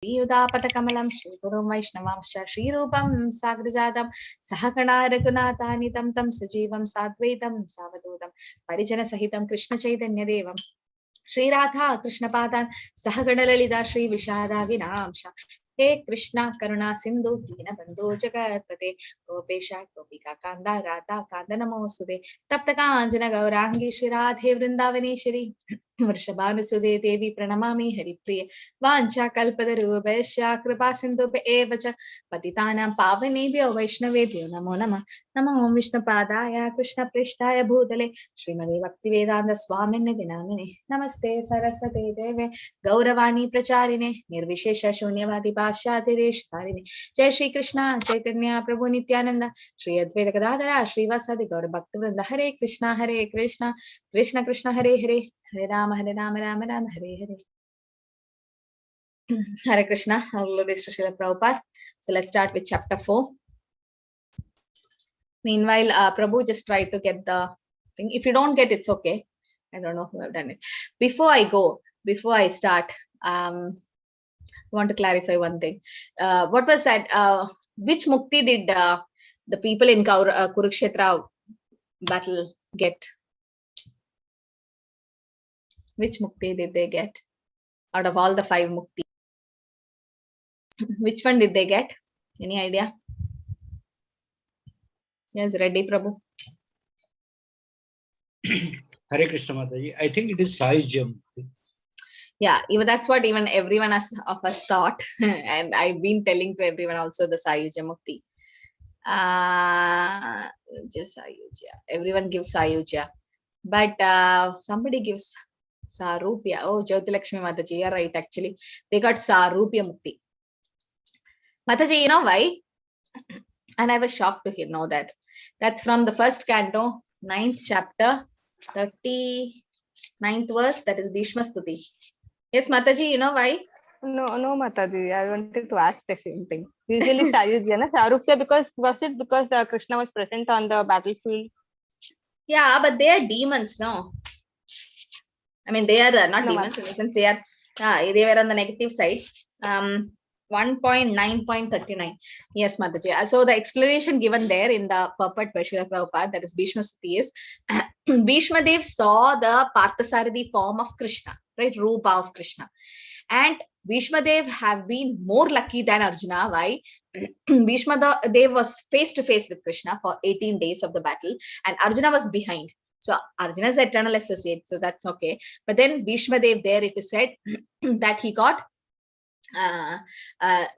Yudapatakamalам Shripurum Vaishnavamscha Shrupam Sagrajatam Sahakana Raghunatani Tam Tam Sajivam Sadvaitam Savadodam Parijana Sahitam Krishna Chaitanya Devam Shri Radha Krishna Padan Sahagadalalida Shri Vishada Vinamsha He Krishna Karuna Sindhu Dina Bandhu Jagatpate Gopesha Gopika Kanda Radha Kanda Namosude Taptaka Anjana Gaurangi Shri Radhe Vrindavani Shri Vrishabhanasude Devi Pranamami Haripriya Vancha Kalpadarubhasya Kripa Sindhu Evacha Patitanam Pavanebhyo Vaishnavebhyo Namo Namah Namo Om Vishnu Padaya Krishna Prishtaya Bhutale Srimade Bhaktivedanta Swamine Dinamine Namaste Saraswate Deve Gauravani Pracharine Nirvishesha Shunyavadi Pashatireshtarine Jai Shri Krishna Chaitanya Prabhu Nityananda Shri Advaita Gadadhara Shri Vasadi Gaura Bhaktivinoda Hare Krishna Krishna Krishna Hare Hare Hare Rama Rama Rama Hare Hare Hare Krishna, all glories to Srila Prabhupada. So let's start with chapter 4. Meanwhile, Prabhu just tried to get the thing. If you don't get, it's okay. I don't know who have done it. Before I start, I want to clarify one thing. What was that? Which mukti did the people in Kurukshetra battle get? Which mukti did they get? Out of all the 5 mukti, which one did they get? Any idea? Yes, ready, Prabhu. Hare Krishna Mataji. I think it is Sahijam. Yeah, even that's what even everyone of us thought, and I've been telling to everyone also the Sayuja Mukti. Just Sayuja. Everyone gives Sayuja, but somebody gives Sarupya. Oh, Jyotilakshmi Mataji, you're right. Actually, they got Sarupya Mukti. Mataji, you know why? And I was shocked to know that. That's from the first canto, 9th chapter, 39th verse. That is Bhishma Stuti. Yes, Mataji, you know why? No, Mataji. I wanted to ask the same thing. Usually, Sarupya, because was it because Krishna was present on the battlefield? Yeah, but they are demons, no? I mean, they are not demons in the sense they are. They were on the negative side. 1.9.39. Yes, Mataji. So the explanation given there in the purport by Srila Prabhupada, that is Bhishma Stuti, is Bhishma Dev saw the Parthasarathi form of Krishna, right? Rupa of Krishna. And Bhishma Dev have been more lucky than Arjuna. Why? Bhishma Dev was face to face with Krishna for 18 days of the battle, and Arjuna was behind. So Arjuna is the eternal associate, so that's okay. But then Bhishma Dev there, it is said that he got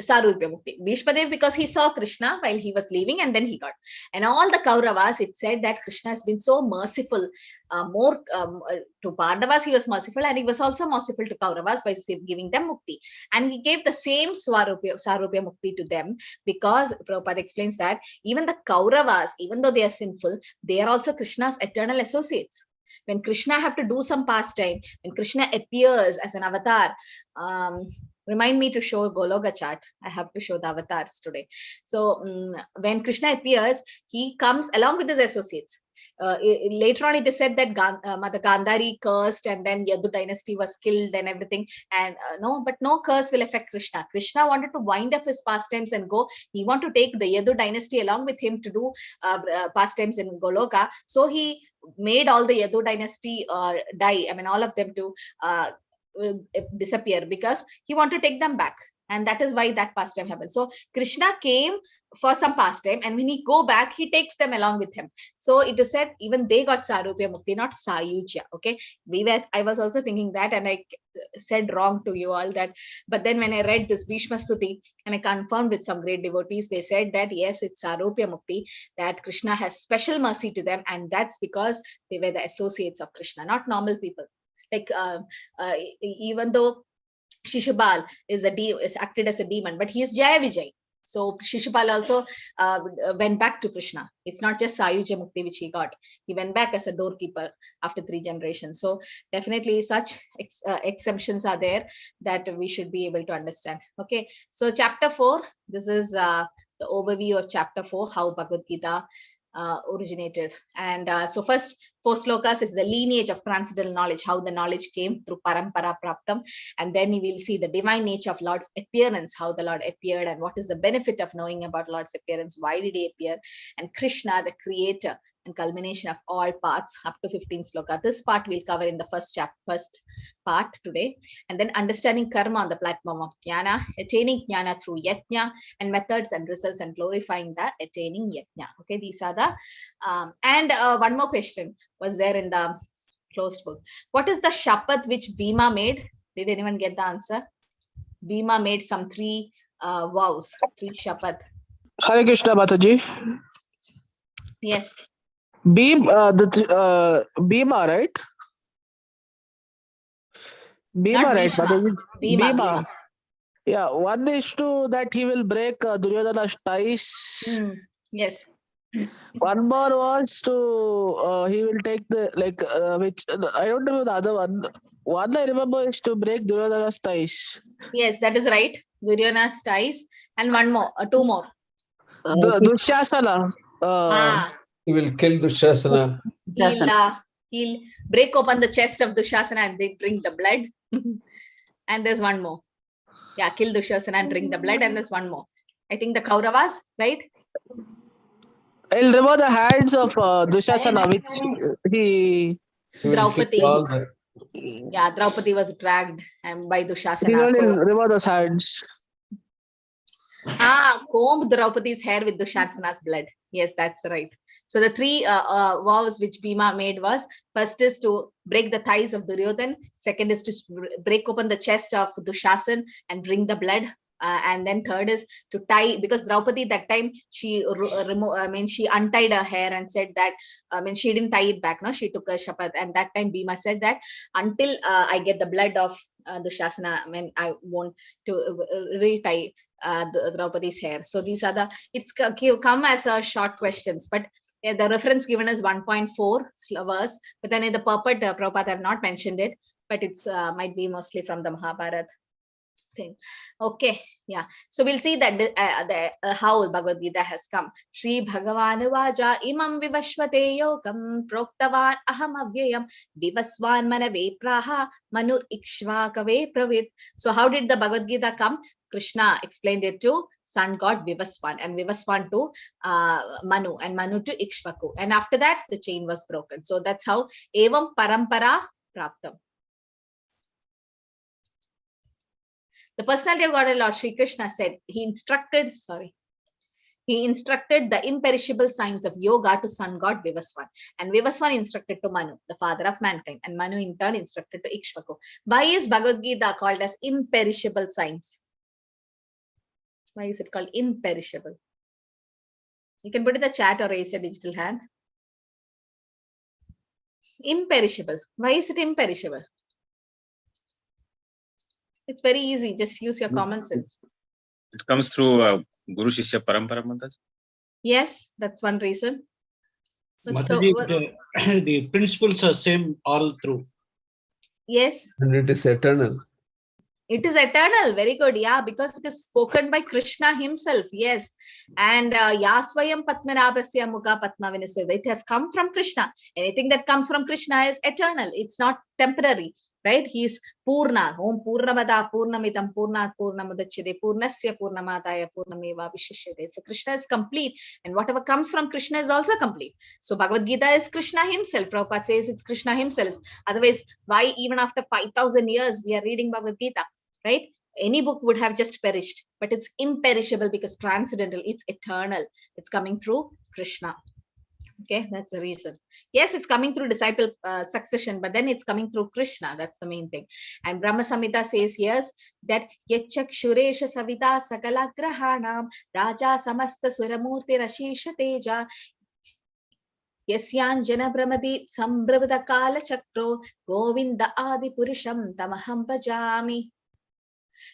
Sarupya Mukti. Bhishma Dev, because he saw Krishna while he was leaving, and then he got. And all the Kauravas, it said that Krishna has been so merciful. To Pandavas he was merciful, and he was also merciful to Kauravas by giving them Mukti. And he gave the same Sarupya Mukti to them, because Prabhupada explains that even the Kauravas, even though they are sinful, they are also Krishna's eternal associates. When Krishna have to do some pastime, when Krishna appears as an avatar, remind me to show Gologa chart. I have to show the avatars today. So when Krishna appears, he comes along with his associates. Later on, it is said that Mother Gandhari cursed, and then Yadu dynasty was killed and everything. And no curse will affect Krishna. Krishna wanted to wind up his pastimes and go. He wanted to take the Yadu dynasty along with him to do pastimes in Goloka. So he made all the Yadu dynasty die. I mean, all of them to disappear, because he wanted to take them back. And that is why that pastime happened. So Krishna came for some pastime, and when he go back, he takes them along with him. So it is said even they got Sarupya Mukti, not Sayuja. Okay, I was also thinking that, and I said wrong to you all that. But then when I read this Bhishma Stuti and I confirmed with some great devotees, they said that yes, it's Sarupya Mukti, that Krishna has special mercy to them, and that's because they were the associates of Krishna, not normal people. Like even though Shishupal is acted as a demon, but he is Jaya Vijay. So Shishupal also went back to Krishna. It's not just Sayuja Mukti which he got. He went back as a doorkeeper after 3 generations. So definitely such exemptions are there that we should be able to understand. Okay, so chapter 4, this is the overview of chapter 4, how Bhagavad Gita originated. And so first 4 slokas is the lineage of transcendental knowledge, how the knowledge came through parampara praptam, and then you will see the divine nature of Lord's appearance, how the Lord appeared and what is the benefit of knowing about Lord's appearance, why did he appear, and Krishna, the creator and culmination of all paths, up to 15 sloka. This part we'll cover in the first part today. And then understanding karma on the platform of jnana, attaining jnana through yajna, and methods and results, and glorifying the attaining yajna. Okay, these are the and one more question was there in the closed book. What is the shapat which Bhima made? Did anyone get the answer? Bhima made some 3 vows, 3 shapat. Hare Krishna, Mataji. Yes. Bhima, right? Bhima, Not right? Bhishma. Mataji? Bhima. Yeah, one is to that he will break Duryodhana's ties. Yes. One more was to he will take the which I don't remember the other one. One I remember is to break Duryodhana's ties. Yes, that is right. Duryodhana's ties, and one more, 2 more. Dushasana. He will kill Dushasana. He'll break open the chest of Dushasana and they drink the blood. And there's one more. Yeah, kill Dushasana and drink the blood, and there's one more. I think the Kauravas, right? I'll remove the hands of Dushasana, which he Draupadi. Yeah, Draupadi was dragged and by Dushasana. He will remove those hands. Combed Draupadi's hair with Dushasana's blood. Yes, that's right. So the 3 vows which Bhima made was, first is to break the thighs of Duryodhan, second is to break open the chest of Dushasan and drink the blood, and then third is to tie, because Draupadi that time she she untied her hair and said that she didn't tie it back, no, she took a shapat, and that time Bhima said that until I get the blood of Dushasana, I want to retie Draupadi's hair. So these are it's come as short questions, but the reference given is 1.4 verse, but then in the purport Prabhupada have not mentioned it, but it's might be mostly from the Mahabharata thing. Okay, yeah. So we'll see that how Bhagavad Gita has come. Shri Bhagavan Vaja imam vivashvate yogam proktavan aham avyayam vivasvan manave praha manur ikshvakave pravit. So how did the Bhagavad Gita come? Krishna explained it to sun god Vivasvan, and Vivasvan to Manu, and Manu to Ikshvaku. And after that, the chain was broken. So that's how Evam Parampara Praptam. The personality of God, Lord Sri Krishna said, he instructed the imperishable science of yoga to sun god Vivasvan, and Vivasvan instructed to Manu, the father of mankind, and Manu in turn instructed to Ikshvaku. Why is Bhagavad Gita called as imperishable science? Why is it called imperishable? You can put in the chat or raise a digital hand. Imperishable. Why is it imperishable? It's very easy. Just use your common sense. It comes through Guru Shishya Parampara, Mataji. Yes, that's one reason. Mataji, the principles are same all through. Yes. And it is eternal. It is eternal. Very good. Yeah, because it is spoken by Krishna himself. Yes. And Yasvayam Patmanabhasya Mukha Patma Vinasada. It has come from Krishna. Anything that comes from Krishna is eternal. It's not temporary. Right? He is Purna. Om Purnamada Purnamitam Purnat Purnamadachide Purnasya Purnamadaya Purnameva Vishishyate. So Krishna is complete, and whatever comes from Krishna is also complete. So Bhagavad Gita is Krishna himself. Prabhupada says it's Krishna himself. Otherwise, why even after 5,000 years we are reading Bhagavad Gita? Right? Any book would have just perished, but it's imperishable because transcendental, it's eternal. It's coming through Krishna. Okay, that's the reason. Yes, it's coming through disciple succession, but then it's coming through Krishna. That's the main thing. And Brahma Samhita says yes that Yachak Shuresha Savita Sakala Grahanam Raja Samasta Suramurti Rashesha Teja Yasyanjana Brahmadi Sambrahada Kala Chakro Govinda Adi Purusham Tamaham Bhajami.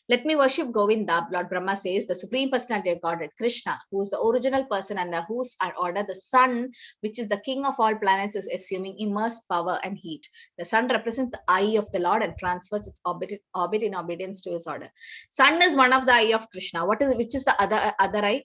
Let me worship Govinda, Lord Brahma says, the Supreme Personality of Godhead, Krishna, who is the original person under whose order the sun, which is the king of all planets, is assuming immense power and heat. The sun represents the eye of the Lord and transfers its orbit in obedience to his order. Sun is one of the eye of Krishna. Which is the other eye?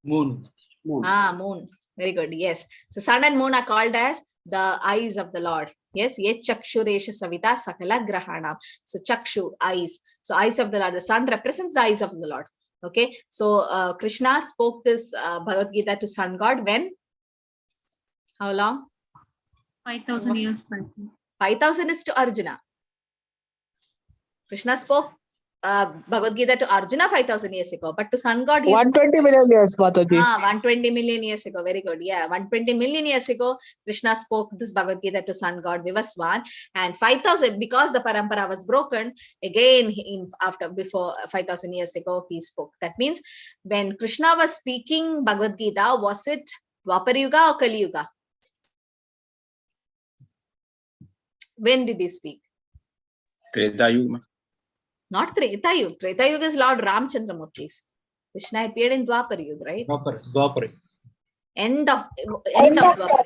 Moon. Moon. Very good. Yes. So sun and moon are called as the eyes of the Lord. Yes. Ye chakshuresha savita sakala grahana. So chakshu, eyes. So eyes of the Lord. The sun represents the eyes of the Lord. Okay. So Krishna spoke this Bhagavad Gita to sun god when? How long? 5,000 years back. 5,000 is to Arjuna. Krishna spoke Bhagavad Gita to Arjuna 5,000 years ago, but to sun god, 120 million years, Mataji. 120 million years ago. Very good. Yeah, 120 million years ago, Krishna spoke this Bhagavad Gita to sun god Vivaswan, and 5,000, because the parampara was broken again before 5,000 years ago, he spoke. That means when Krishna was speaking Bhagavad Gita, was it Dwapar Yuga or Kali Yuga? When did he speak? Treta Yuga. Not Treta Yuga. Treta Yuga is Lord Ramchandramurti. Krishna appeared in Dwapar Yuga, right? Dwapar. End of Dwapar.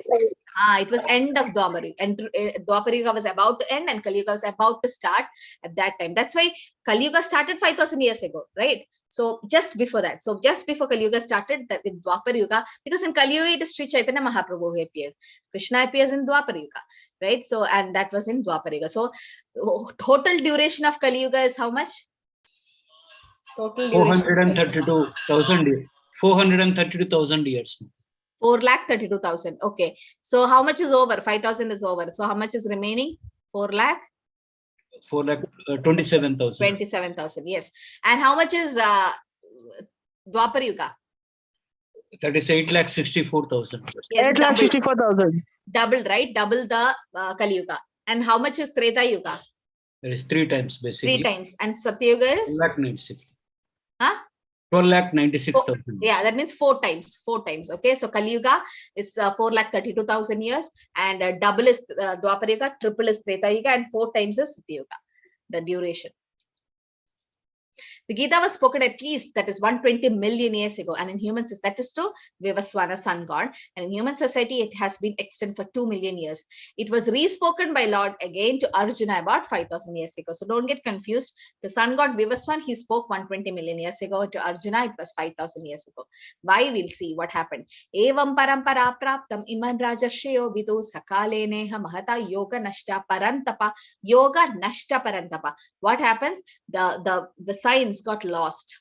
It was end of Dwapar Yuga. And Dwapar Yuga was about to end and Kali Yuga was about to start at that time. That's why Kali Yuga started 5,000 years ago, right? So just before that. So just before Kali Yuga started, that in Dwapar Yuga, because in Kali Yuga it is Sri Chaitanya Mahaprabhu who appeared. Krishna appears in Dwapar Yuga, right? So, and that was in Dwapar Yuga. So total duration of Kali Yuga is how much? Total duration. 432,000 years. 432,000 years. 4,32,000. Okay. So how much is over? 5,000 is over. So how much is remaining? 4,27,000. 27,000. Yes. And how much is Dwapar Yuga? That is 8,64,000. Yes, 8,64,000. double, right? Double the Kali Yuga. And how much is Treta Yuga? That is 3 times basically. 3 times. And Satya Yuga is? 12,96. Huh? 12,96,000. Yeah, that means 4 times. 4 times. Okay. So Kali Yuga is 4,32,000 years, and double is Dwapar Yuga, triple is Treta Yuga, and 4 times is Satya Yuga, the duration. The Gita was spoken at least, that is 120 million years ago, and in humans that is to Vivaswana, sun god, and in human society it has been extant for 2 million years. It was re-spoken by Lord again to Arjuna about 5,000 years ago. So don't get confused. To sun god Vivaswan, he spoke 120 million years ago. To Arjuna, it was 5,000 years ago. Why? We'll see what happened. Evam parampara praptam iman rajashyo vidu sakale neha mahata yoga nashta parantapa. Yoga nashta parantapa. What happens? The signs got lost.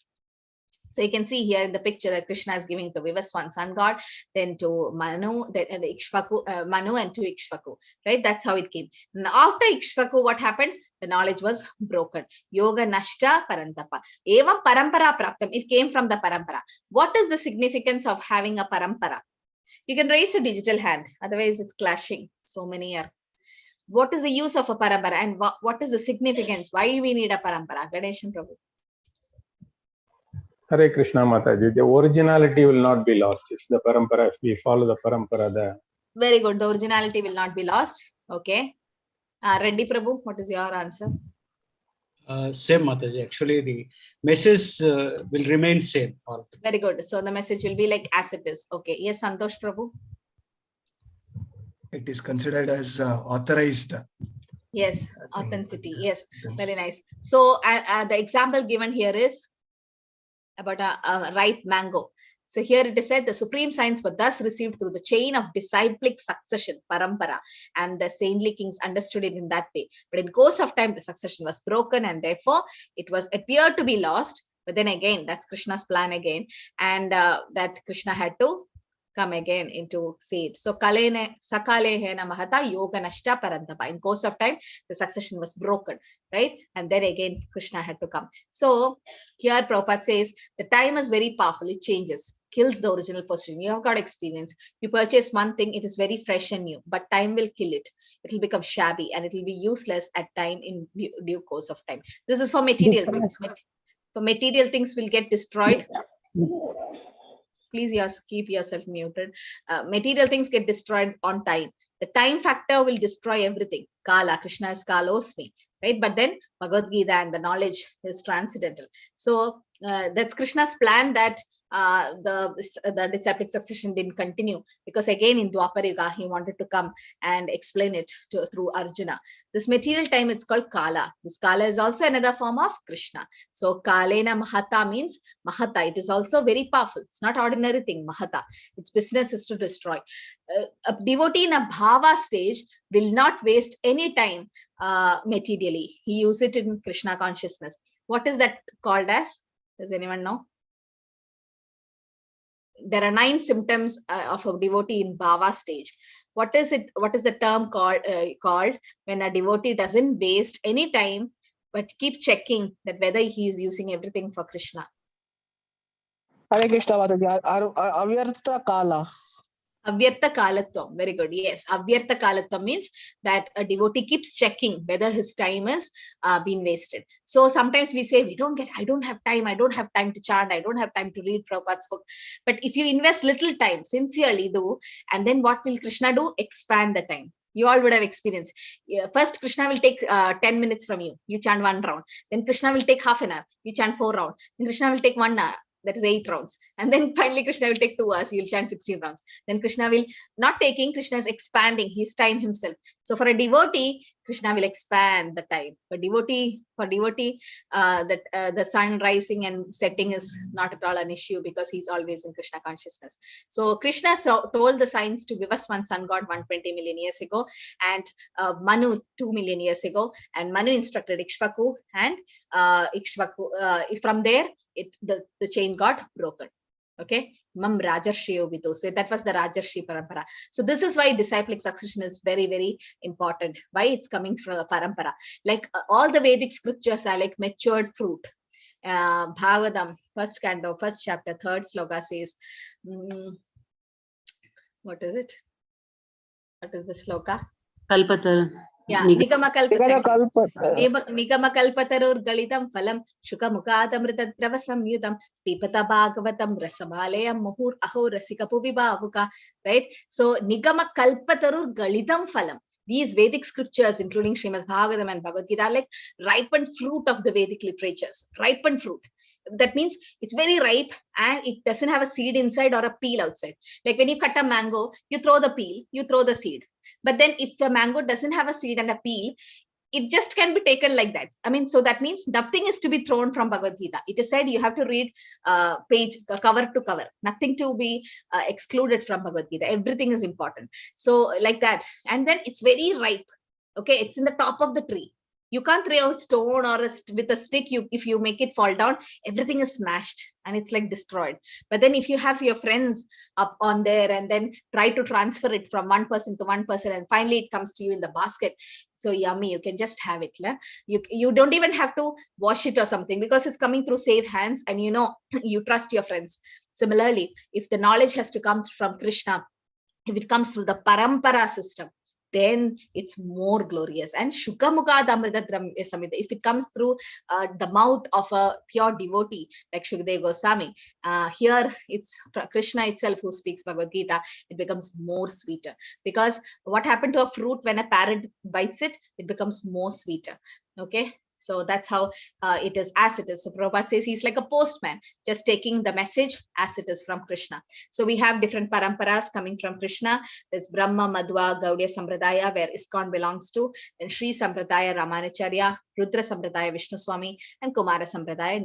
So you can see here in the picture that Krishna is giving to Vivaswan, sun god, then to Manu, then Ikshvaku, Manu, and to Ikshvaku, right? That's how it came. And after Ikshvaku, what happened? The knowledge was broken. Yoga nashta parantapa. Evam parampara praptam. It came from the parampara. What is the significance of having a parampara? You can raise a digital hand, otherwise it's clashing. So many are. What is the use of a parampara, and what is the significance? Why we need a parampara? Ganeshan Prabhu. Hare Krishna Mataji, the originality will not be lost. If the parampara, if we follow the parampara, Very good. The originality will not be lost. Okay. Reddy Prabhu, what is your answer? Same, Mataji. Actually, the message will remain same. Very good. So the message will be like as it is. Okay. Yes, Santosh Prabhu. It is considered as authorized. Yes, authenticity. Yes, very nice. So the example given here is about a ripe mango. So here it is said the supreme signs were thus received through the chain of disciplic succession, parampara, and the saintly kings understood it in that way. But in course of time, the succession was broken, and therefore it was appeared to be lost. But then again, that's Krishna's plan again, and that Krishna had to come again into seed. So kalene sakalehena mahata yoga nashta parantapa. In course of time, the succession was broken, right? And then again, Krishna had to come. So here Prabhupada says the time is very powerful. It changes, kills the original position. You have got experience. You purchase one thing, it is very fresh and new, but time will kill it. It will become shabby and it will be useless at time in due course of time. This is for material things. For material things will get destroyed. Please keep yourself muted. Material things get destroyed on time. The time factor will destroy everything. Kala, Krishna is Kalosmi, right? But then Bhagavad Gita and the knowledge is transcendental. So that's Krishna's plan that the disciplic succession didn't continue, because again in Dwapar Yuga he wanted to come and explain it through Arjuna. This material time, it's called Kala. This Kala is also another form of Krishna. So Kalena Mahata means Mahata. It is also very powerful. It's not ordinary thing, Mahata. Its business is to destroy. A devotee in a bhava stage will not waste any time materially. He uses it in Krishna consciousness. What is that called as? Does anyone know? There are 9 symptoms of a devotee in bhava stage. What is it? What is the term called when a devotee doesn't waste any time but keep checking that whether he is using everything for Krishna? Hare Krishna Mataji. Avyartha Kala. Avyartha Kalatvam. Very good. Yes. Avyartha Kalatvam means that a devotee keeps checking whether his time is being wasted. So sometimes we say, I don't have time to chant, I don't have time to read Prabhupada's book. But if you invest little time, sincerely do, and then what will Krishna do? Expand the time. You all would have experienced. First, Krishna will take 10 minutes from you. You chant 1 round. Then Krishna will take half an hour. You chant 4 rounds. Then Krishna will take 1 hour. That is 8 rounds. And then finally Krishna will take 2 hours. You'll chant 16 rounds. Then Krishna will not taking, Krishna is expanding his time himself. So for a devotee, Krishna will expand the time. For devotee, the sun rising and setting is not at all an issue, because he's always in Krishna consciousness. So Krishna told the signs to Vivaswan sun god 120 million years ago, and Manu 2 million years ago, and Manu instructed Ikshvaku, and from there the chain got broken. Okay, Mam Rajarshiyo Vidu. So that was the Rajarshi Parampara. So this is why disciplic succession is very, very important. Why it's coming from a parampara. Like all the Vedic scriptures are like matured fruit. Bhagavatam, first canto, first chapter, 3rd sloka says, what is it? What is the sloka? Kalpatar. Yeah, Nigama Kalpatarur Galitam Phalam Shukamukadamrita Dravasamyutam Pipata Bhagavatam Rasamalayam Muhur Aho Rasikapu Vibhavuka. Right? So Nigama Kalpatarur Galitam Phalam. These Vedic scriptures, including Srimad Bhagavatam and Bhagavad Gita, are like ripened fruit of the Vedic literatures. Ripened fruit. That means it's very ripe and it doesn't have a seed inside or a peel outside. Like when you cut a mango, you throw the peel, you throw the seed. But then if the mango doesn't have a seed and a peel, it just can be taken like that. I mean, so that means nothing is to be thrown from Bhagavad Gita. It is said you have to read page cover to cover, nothing to be excluded from Bhagavad Gita. Everything is important. So like that. And then it's very ripe. Okay, it's in the top of the tree. You can't throw a stone or with a stick. If you make it fall down, everything is smashed and it's like destroyed. But then if you have your friends up on there and then try to transfer it from one person to one person, and finally it comes to you in the basket, so yummy, you can just have it. You don't even have to wash it or something, because it's coming through safe hands and you know, you trust your friends. Similarly, if the knowledge has to come from Krishna, if it comes through the parampara system, then it's more glorious. And Shukamukha Damridadram is something. If it comes through the mouth of a pure devotee like Shukadeva Goswami, here it's Krishna itself who speaks Bhagavad Gita, it becomes more sweeter. Because what happened to a fruit when a parrot bites it? It becomes more sweeter. Okay. So that's how it is as it is. So Prabhupada says he's like a postman, just taking the message as it is from Krishna. So we have different paramparas coming from Krishna. There's Brahma, Madhva, Gaudiya Sampradaya, where ISKCON belongs to. Then Sri Sampradaya, Ramanacharya, Rudra Sampradaya, Vishnu Swami, and Kumara Sampradaya,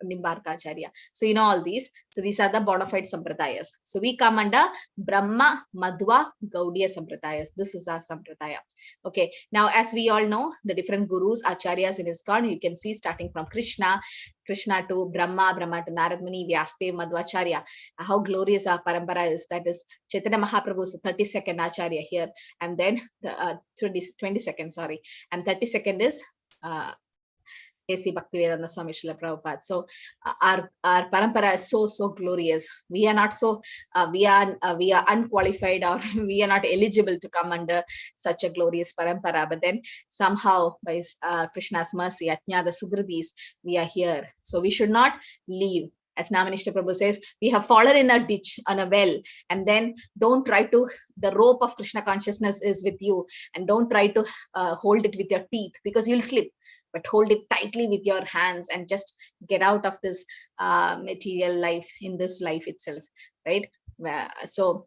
Nimbarkacharya. So you know all these. So these are the bona fide Sampradayas. So we come under Brahma, Madhva, Gaudiya Sampradayas. This is our Sampradaya. Okay. Now, as we all know, the different gurus, acharyas in ISKCON, you can see starting from Krishna to Brahma, Brahma to Narad Muni, Vyasadeva, Madhvacharya. How glorious our parampara is. That is Chaitanya Mahaprabhu's 32nd acharya here. And then the 22nd, sorry. And 32nd is A.C. Bhaktivedanta Swami Srila Prabhupada. So our parampara is so glorious. We are not so we are unqualified, or we are not eligible to come under such a glorious parampara. But then somehow by Krishna's mercy, Ajnada Sugridis, we are here. So we should not leave. As Namanishta Prabhu says, we have fallen in a ditch, on a well, and then don't try to, the rope of Krishna consciousness is with you, and don't try to hold it with your teeth, because you'll slip. but hold it tightly with your hands and just get out of this material life in this life itself, right? So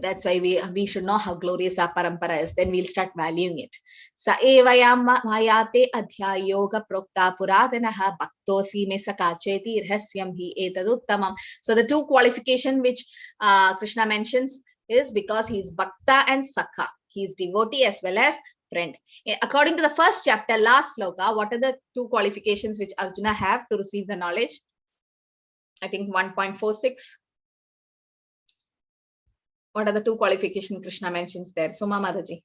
that's why we should know how glorious our parampara is. Then we'll start valuing it. Sa evayam mayate adhya yoga prokta puradanaha bhaktosi me sakacheti rahasyam hi etaduttamam. So the two qualification which Krishna mentions is because he is bhakta and sakha. He is devotee as well as friend. According to the first chapter, last sloka, what are the two qualifications which Arjuna have to receive the knowledge? I think 1.46. What are the two qualifications Krishna mentions there? Suma Mataji.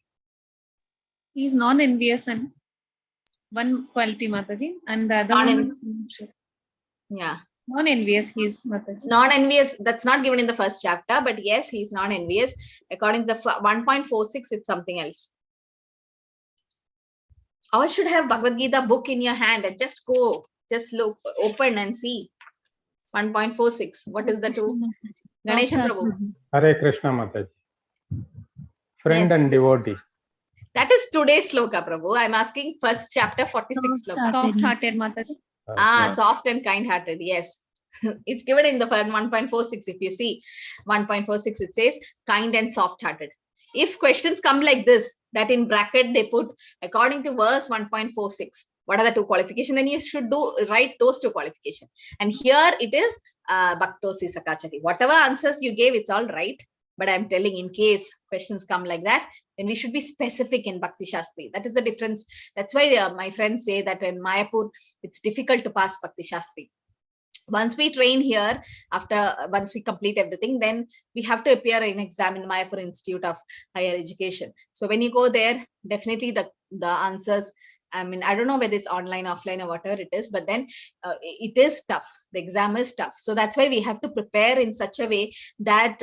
He is non-envious and one quality, Mataji, and the other one. Yeah. Non-envious, he is, Mataji. Non-envious, that's not given in the first chapter, but yes, he's non-envious. According to the 1.46, it's something else. All should have Bhagavad Gita book in your hand and just look, open and see. 1.46. What is the two? Ganesha Prabhu. Hare Krishna Mataji. Friend and devotee. That is today's sloka, Prabhu. I'm asking first chapter 46 sloka. Soft-hearted, Mataji. Soft and kind-hearted. Yes. It's given in the 1.46. If you see 1.46, it says kind and soft-hearted. If questions come like this, that in bracket they put according to verse 1.46, what are the two qualifications? Then you should write those two qualifications. And here it is Bhaktosi Sakachati. Whatever answers you gave, it's all right. But I'm telling, in case questions come like that, then we should be specific in Bhakti Shastri. That is the difference. That's why my friends say that in Mayapur, it's difficult to pass Bhakti Shastri. Once we train here, once we complete everything, then we have to appear in exam in Mayapur Institute of Higher Education. So when you go there, definitely the answers, I mean, I don't know whether it's online, offline, or whatever it is, but then it is tough. The exam is tough. So that's why we have to prepare in such a way that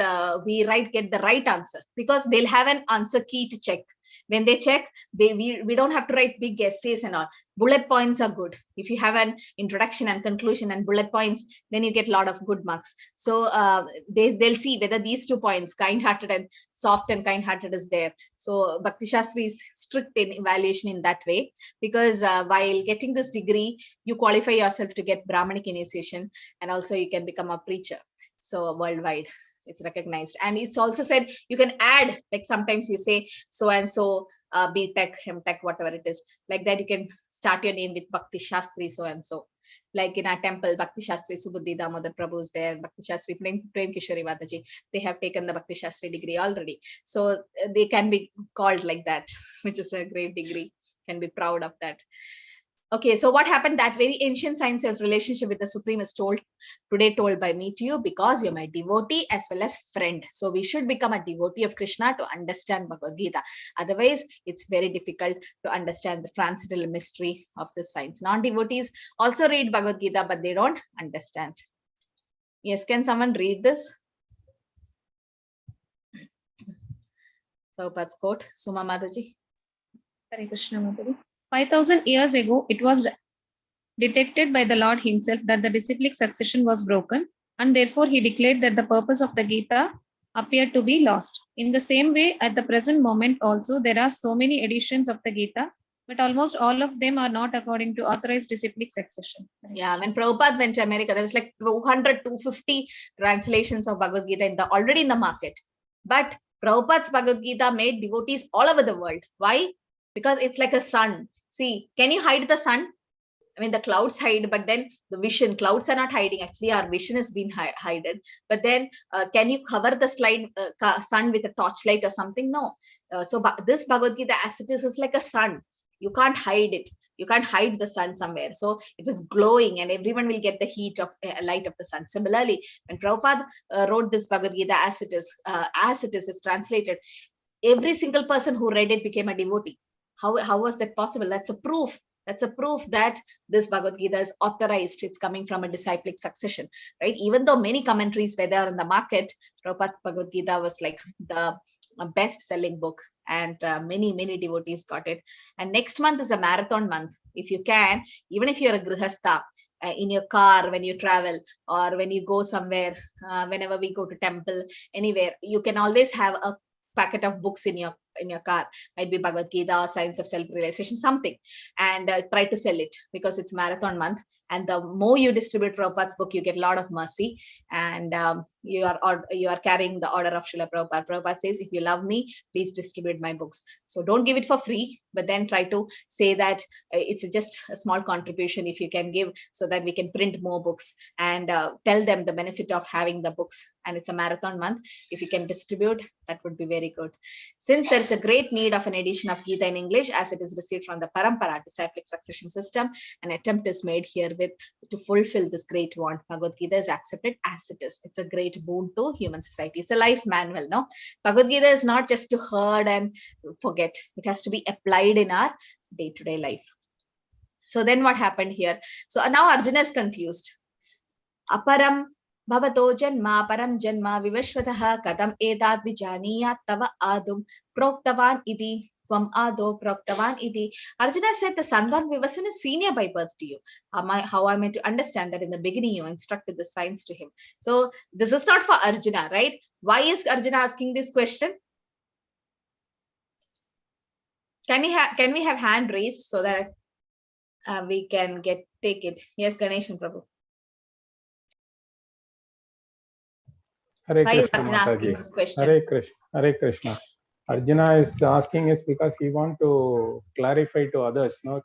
we get the right answer, because they'll have an answer key to check. When they check, we don't have to write big essays and all. Bullet points are good. If you have an introduction and conclusion and bullet points, then you get a lot of good marks. So they'll see whether these 2 points, kind-hearted and soft and kind-hearted, is there. So Bhakti Shastri is strict in evaluation in that way, because while getting this degree, you qualify yourself to get Brahmanic initiation, and also you can become a preacher. So worldwide, it's recognized. And it's also said you can add, like sometimes you say so and so, B.Tech, M.Tech, whatever it is, like that you can start your name with Bhakti Shastri so and so. Like in our temple, Bhakti Shastri Subhuddhi Damodar Prabhu is there, Bhakti Shastri Prem Kishori Mataji, they have taken the Bhakti Shastri degree already. So they can be called like that, which is a great degree, can be proud of that. Okay, so what happened? That very ancient science of relationship with the Supreme is told by me to you, because you're my devotee as well as friend. So we should become a devotee of Krishna to understand Bhagavad Gita. Otherwise, it's very difficult to understand the transcendental mystery of this science. Non-devotees also read Bhagavad Gita, but they don't understand. Yes, can someone read this? Prabhupada's quote, Suma Mataji. Hare Krishna, Mataji. 5,000 years ago, it was detected by the Lord himself that the disciplic succession was broken, and therefore he declared that the purpose of the Gita appeared to be lost. In the same way, at the present moment also, there are so many editions of the Gita, but almost all of them are not according to authorized disciplic succession. Yeah, when Prabhupada went to America, there was like 200, 250 translations of Bhagavad Gita already in the market. But Prabhupada's Bhagavad Gita made devotees all over the world. Why? Because it's like a sun. See, can you hide the sun? I mean, the clouds hide, but then the vision, clouds are not hiding. Actually, our vision has been hidden. But then, can you cover the sun with a torchlight or something? No. So this Bhagavad Gita, as it is like a sun. You can't hide it. You can't hide the sun somewhere. So it is glowing, and everyone will get the heat of light of the sun. Similarly, when Prabhupada wrote this Bhagavad Gita as it is translated, every single person who read it became a devotee. How was that possible? That's a proof. That's a proof that this Bhagavad Gita is authorized. It's coming from a disciplic succession, right? Even though many commentaries were there in the market, Prabhupada's Bhagavad Gita was like the best-selling book, and many devotees got it. And next month is a marathon month. If you can, even if you're a grihastha, in your car when you travel, or when you go somewhere, whenever we go to temple, anywhere, you can always have a packet of books in your in your car, might be Bhagavad Gita or Science of Self-Realization, something, and try to sell it, because it's marathon month. And the more you distribute Prabhupada's book, you get a lot of mercy. And you are carrying the order of Srila Prabhupada. Prabhupada says, if you love me, please distribute my books. So don't give it for free, but then try to say that it's just a small contribution if you can give, so that we can print more books, and tell them the benefit of having the books. And it's a marathon month. If you can distribute, that would be very good. Since there is a great need of an edition of Gita in English, as it is received from the Parampara disciplic succession system, an attempt is made herewith to fulfill this great want. Bhagavad Gita is accepted as it is. It's a great boon to human society. It's a life manual, no? Bhagavad Gita is not just to heard and forget. It has to be applied in our day-to-day life. So then what happened here? So now Arjuna is confused. Aparam Bhavato janma param janma vivashvataha kadam edad vijaniyat tava adum proktavan iti tvam ado proktavan iti. Arjuna said the son God Vivasana is senior by birth to you. How am I to understand that in the beginning you instructed the science to him? So this is not for Arjuna, right? Why is Arjuna asking this question? Can we have hand raised so that we can take it? Yes, Ganeshan Prabhu. Hare Why is Krishna, Arjuna asking Mataji. this question? Hare Krishna. Hare Krishna. Arjuna is asking is because he want to clarify to others. No,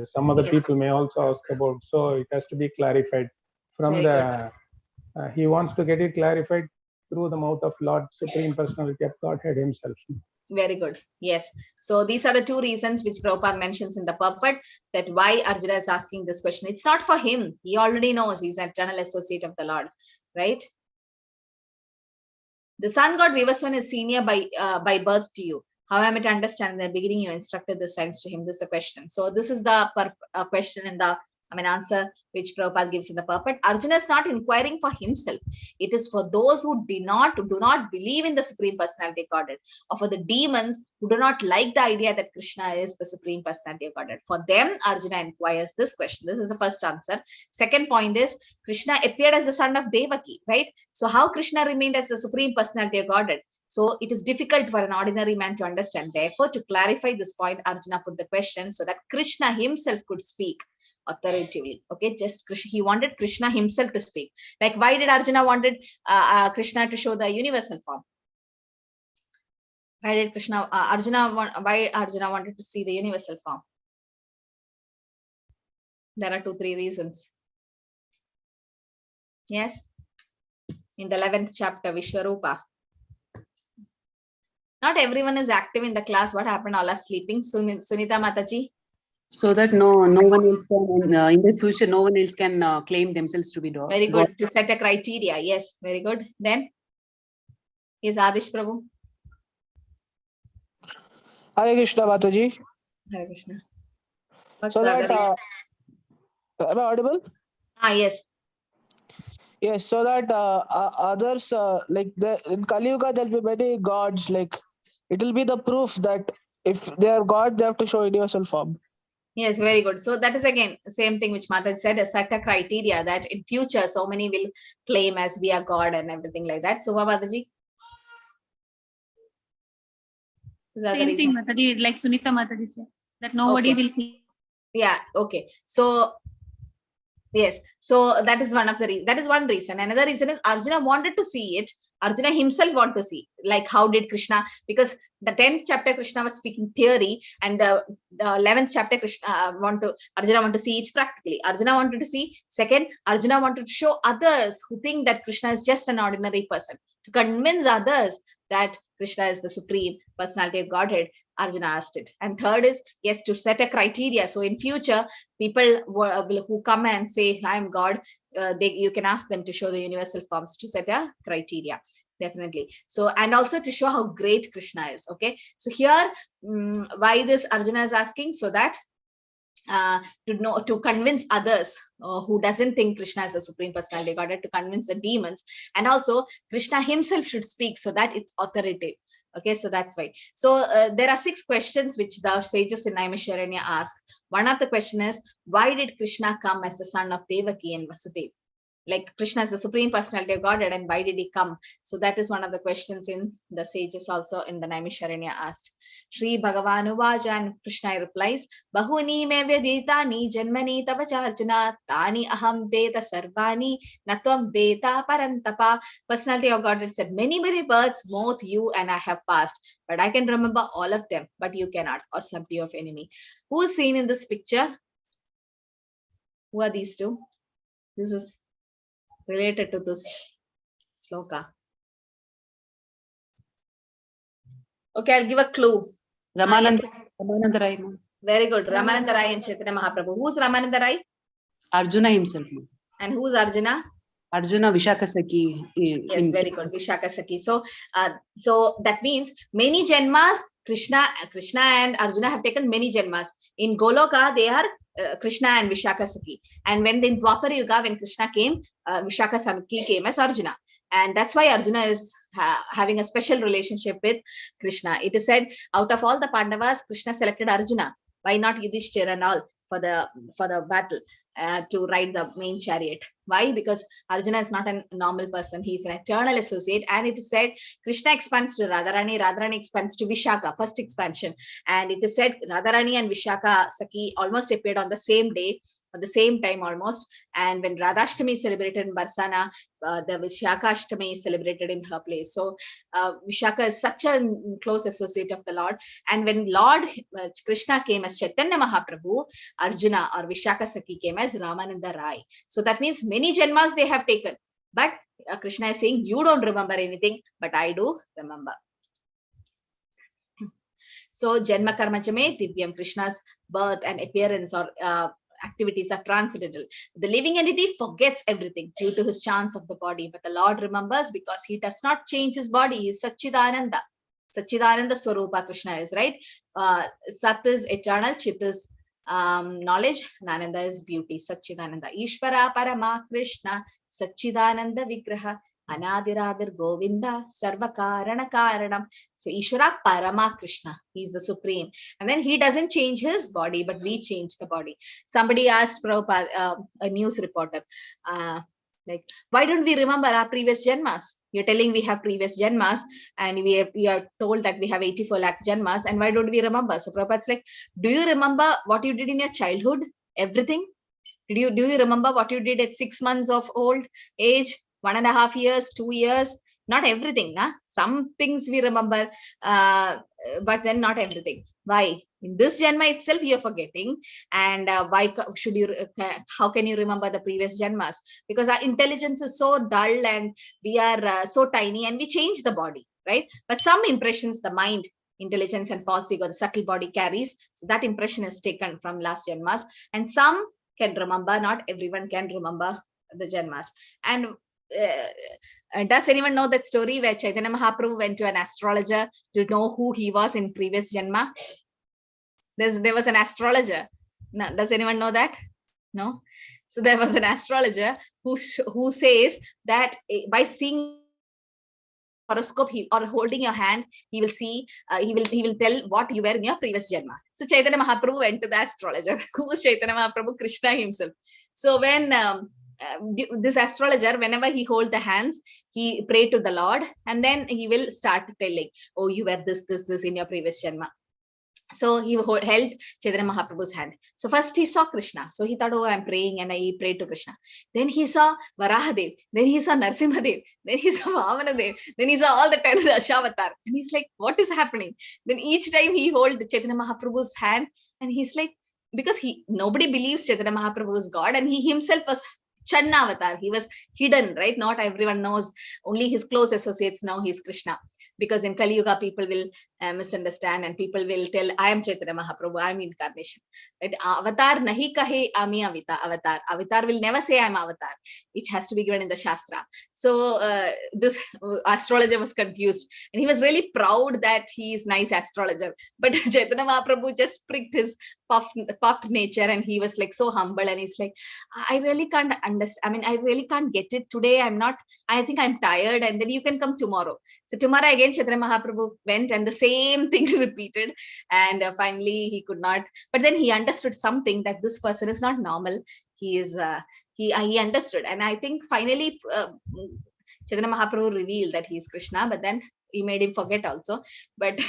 some other Yes. people may also ask about. So it has to be clarified from Very the. He wants to get it clarified through the mouth of Lord Supreme Personality of Godhead Himself. Very good. Yes. So these are the two reasons which Prabhupada mentions in the purport, that why Arjuna is asking this question. It's not for him. He already knows he's an eternal associate of the Lord, right? The son God Vivaswan is senior by birth to you. How am I to understand? In the beginning, you instructed the science to him. This is the question. So this is the question in the answer which Prabhupada gives in the purport. Arjuna is not inquiring for himself. It is for those who do not believe in the Supreme Personality of Godhead, or for the demons who do not like the idea that Krishna is the Supreme Personality of Godhead. For them, Arjuna inquires this question. This is the first answer. Second point is, Krishna appeared as the son of Devaki, right? So how Krishna remained as the Supreme Personality of Godhead? So it is difficult for an ordinary man to understand. Therefore, to clarify this point, Arjuna put the question so that Krishna himself could speak authoritatively. Okay, just Krishna, he wanted Krishna himself to speak. Like, why did Arjuna wanted Krishna to show the universal form? Why did why Arjuna wanted to see the universal form? There are 2-3 reasons. Yes, in the 11th chapter, Vishwarupa. Not everyone is active in the class. What happened? All are sleeping. Sunita Mataji. So that no one else can in the future, no one else can claim themselves to be God. Very good. To set a criteria. Yes, very good. Then is Adish Prabhu. Hare Krishna, Mataji. Hare Krishna. So that am I audible? Yes. Yes, so that others like in Kali Yuga there'll be many gods. Like it will be the proof that if they are God, they have to show universal form. Yes, very good. So that is again the same thing which Mataji said, a set a criteria that in future so many will claim as we are God and everything like that. So Mataji. Same thing, Mataji, like Sunita Mataji said, that nobody will claim. Yeah, okay. So yes, so that is one of the that is one reason. Another reason is Arjuna wanted to see it. Arjuna himself wanted to see, like how did Krishna, because the 10th chapter Krishna was speaking theory, and the 11th chapter Arjuna wanted to see it practically. Arjuna wanted to see. Second, Arjuna wanted to show others who think that Krishna is just an ordinary person, to convince others that Krishna is the Supreme Personality of Godhead. Arjuna asked it. And third is, yes, to set a criteria. So in future, people who come and say, I am God, you can ask them to show the universal forms, to set a criteria. Definitely. So, and also to show how great Krishna is. Okay. So here, why this Arjuna is asking? So that to convince others who doesn't think Krishna is the Supreme Personality of Godhead, to convince the demons, and also Krishna himself should speak so that it's authoritative. Okay, so that's why. So there are 6 questions which the sages in Naimisharanya ask. One of the question is, why did Krishna come as the son of Devaki and Vasudeva? like Krishna is the supreme personality of Godhead, and why did he come? So that is one of the questions in the sages also in the Naimisharanya asked. Shri Bhagavan Uvaja, and Krishna replies, Bahuni me veditani janmani tava charjuna tani aham veda sarvani natvam veda parantapa. Personality of Godhead said, many births both you and I have passed, but I can remember all of them, but you cannot, or subdue of enemy. Who is seen in this picture? Who are these two? This is related to this sloka. Okay, I'll give a clue. Ramananda, Yes. Ramananda Rai, ma'am. Very good. Ramananda Rai and Chaitanya Mahaprabhu. Who's Ramananda Rai? Arjuna himself, ma'am. And who's Arjuna? Arjuna Vishaka Saki. Yes, very good. Vishaka Saki. So that means many janmas, Krishna and Arjuna have taken many janmas. In Goloka, they are Krishna and Vishaka Saki. And when in Dwapara Yuga, when Krishna came, Vishaka Saki came as Arjuna. And that's why Arjuna is having a special relationship with Krishna. It is said, out of all the Pandavas, Krishna selected Arjuna. Why not Yudhishthira and all for the battle to ride the main chariot? Why? Because Arjuna is not a normal person. He is an eternal associate. And it is said, Krishna expands to Radharani, Radharani expands to Vishaka, first expansion. And it is said, Radharani and Vishaka Saki almost appeared on the same day, at the same time almost. And when Radhashtami is celebrated in Barsana, the Vishaka Ashtami is celebrated in her place. So Vishaka is such a close associate of the Lord. And when Lord Krishna came as Chaitanya Mahaprabhu, Arjuna or Vishaka Saki came as Ramananda Rai. So that means many janmas they have taken. But Krishna is saying, you don't remember anything, but I do remember. So Janma Karma Chame Divyam, Krishna's birth and appearance or activities are transcendental. The living entity forgets everything due to his chance of the body, but the Lord remembers because he does not change his body. He is Satchidananda. Satchidananda Swarupa Krishna is, right? Sat is eternal, Chit is knowledge, and Ananda is beauty. Satchidananda. Ishvara Parama Krishna, Satchidananda Vigraha, Anadiradir Govinda, Sarvakarana Karanam. So Ishvara Parama Krishna, he is the supreme. And then he doesn't change his body, but we change the body. Somebody asked Prabhupada, a news reporter, like, why don't we remember our previous janmas? You're telling we have previous janmas, and we are told that we have 84 lakh janmas, and why don't we remember? So Prabhupada's like, do you remember what you did in your childhood? Everything? Do you remember what you did at 6 months of old age, 1.5 years, 2 years? Not everything, nah? Some things we remember, but then not everything. Why? In this janma itself, you're forgetting. And why should you? How can you remember the previous janmas? Because our intelligence is so dull and we are so tiny, and we change the body, right? But some impressions, the mind, intelligence, and false ego, the subtle body carries. So that impression is taken from last janmas, and some can remember. Not everyone can remember the janmas. And does anyone know that story where Chaitanya Mahaprabhu went to an astrologer to know who he was in previous janma? There was an astrologer. No, does anyone know that? No. So there was an astrologer who says that by seeing horoscope or holding your hand, he will see, he will tell what you were in your previous janma. So Chaitanya Mahaprabhu went to the astrologer. Who was Chaitanya Mahaprabhu? Krishna himself. So when this astrologer, whenever he hold the hands, he pray to the Lord, and then he will start telling, oh, you were this in your previous janma. So he held Chaitanya Mahaprabhu's hand. So first he saw Krishna. So he thought, oh, I'm praying, and I prayed to Krishna. Then he saw Varahadev. Then he saw Narsimhadev. Then he saw Vamanadev. Then he saw all the 10 Dashavatar. And he's like, what is happening? Then each time he hold Chaitanya Mahaprabhu's hand, and he's like, because nobody believes Chaitanya Mahaprabhu is God, and he himself was Channa avatar. He was hidden, right? Not everyone knows. Only his close associates know he's Krishna. Because in Kali Yuga, people will misunderstand, and people will tell, I am Chaitanya Mahaprabhu, I am incarnation. Right? Avatar nahi kahe ami avatar. Avatar will never say I am avatar. It has to be given in the Shastra. So this astrologer was confused, and he was really proud that he is nice astrologer. But Chaitanya Mahaprabhu just pricked his puffed nature, and he was like so humble, and he's like, I really can't understand. I mean, I really can't get it today. I think I'm tired, and then you can come tomorrow. So tomorrow again, Chaitanya Mahaprabhu went, and the same thing repeated. And finally he could not, but then he understood something, that this person is not normal. He is He understood, and I think finally Chaitanya Mahaprabhu revealed that he is Krishna, but then he made him forget also. But